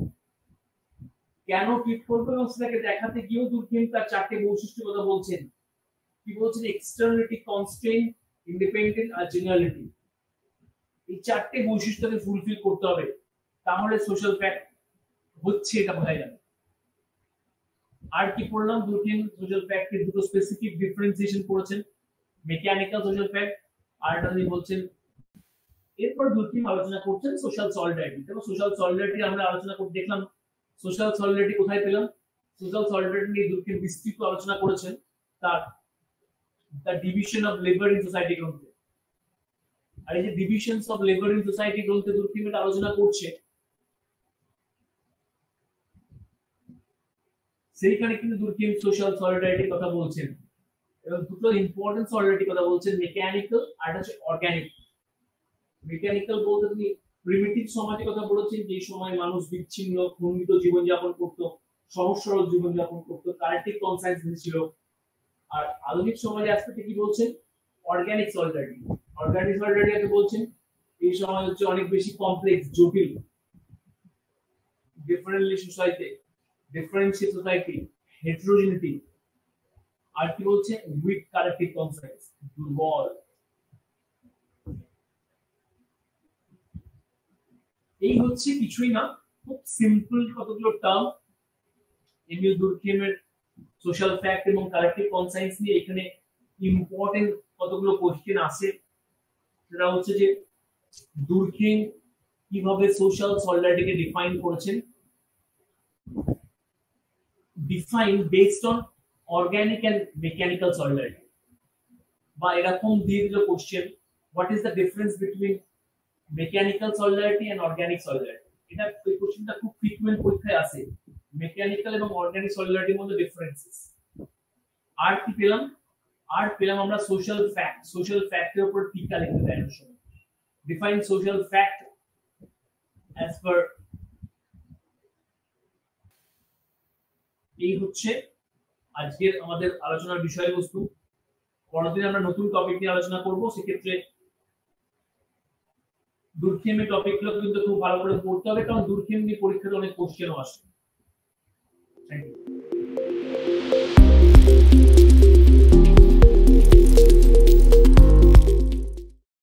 কেন ট্রিট করবো এবং সেটাকে দেখাতে গিয়েও দুর্কিম তার চারটে বৈশিষ্ট্যের কথা বলছেন। কি বলছেন, এক্সটার্নালিটি, কনস্ট্রেইন্ট, ইন্ডিপেন্ডেন্ট আর জেনারেলিটি। এই চারটে বৈশিষ্ট্যকে ফুলফিল করতে হবে, তাহলে সোশ্যাল ফ্যাক্ট হচ্ছে এটা বোঝা যাবে। আর কি পড়লাম, দুর্কিম সোশ্যাল ফ্যাক্টের দুটো স্পেসিফিক ডিফারেন্সিয়েশন করেছেন, মেকানিক্যাল সোশ্যাল ফ্যাক্ট আর এটা তিনি বলছেন। এরপর দুর্কিম আলোচনা করছেন সোশ্যাল সলিডারিটি। দেখো সোশ্যাল সলিডারিটি আমরা আলোচনা করে দেখলাম, সোশ্যাল সলিডারিটি কোথায় পেলাম। সোশ্যাল সলিডারিটি নিয়ে দুর্কিম বিস্তৃত আলোচনা করেছেন তার the division of labour in society গ্রন্থে। আর এই যে divisions of labour in society গ্রন্থে দুর্কিম এটা আলোচনা করছে, সেইখানে কিন্তু দুর্কিম সোশ্যাল সলিডারিটির কথা বলছেন এবং দুটো ইম্পর্টেন্ট সলিডারিটির কথা বলছেন, মেকানিক্যাল আর হচ্ছে অর্গানিক। মেকানিক্যাল বলতে তিনি প্রিমিটিভ সমাজের কথা বলেছেন, যে সময় মানুষ বিচ্ছিন্ন খণ্ডিত জীবনযাপন করত, সহজ সরল জীবনযাপন করত, কালেকটিভ কনসাইন্স ছিল। আর আধুনিক সমাজে আজকে কি বলছেন, অর্গানিক সলিডারিটি। অর্গানিক সলিডারিটি বলছেন এই সময় হচ্ছে অনেক বেশি কমপ্লেক্স, জটিল, ডিফারেন্টলি সোসাইটি, ডিফারেন্সিয়েট সোসাইটি, হেটেরোজেনিটি, আর কি বলছে উইক কালেকটিভ কনসেন্স, দুর্বল। এই হচ্ছে কিছুই না, খুব সিম্পল কতগুলো টার্ম এমইউ দুর্গেমের সোশ্যাল ফ্যাক্ট এবং কালেকটিভ কনসাইন্স নিয়ে এখানে ইম্পর্টেন্ট কতগুলো কোশ্চেন আছে। সেটা হচ্ছে যে দুর্গেম কিভাবে সোশ্যাল সলিডারিটিকে ডিফাইন করেছেন, define based on organic and mechanical solidarity, বা এরকম দিয়ে দিল question what is the difference between mechanical solidarity and organic solidarity. এটা এই কোশ্চেনটা খুব ফ্রিকুয়েন্ট পরীক্ষায় আসে, মেকানিক্যাল এবং অর্গানিক সলিডারিটির মধ্যে ডিফারেন্সেস। আর কি পেলাম, আর পেলাম আমরা সোশ্যাল ফ্যাক্ট, সোশ্যাল ফ্যাক্টের উপর টিকা লিখতে দেয় সময়। Define social fact as per. এই হচ্ছে আজকের আমাদের আলোচনার বিষয়বস্তু। পরের দিন আমরা নতুন টপিক নিয়ে আলোচনা করব। সেক্ষেত্রে দুর্গেমের টপিকগুলো কিন্তু খুব ভালো করে পড়তে হবে, কারণ দুর্গেম নিয়ে পরীক্ষাতে অনেক কোশ্চেনও আসে। Thank you.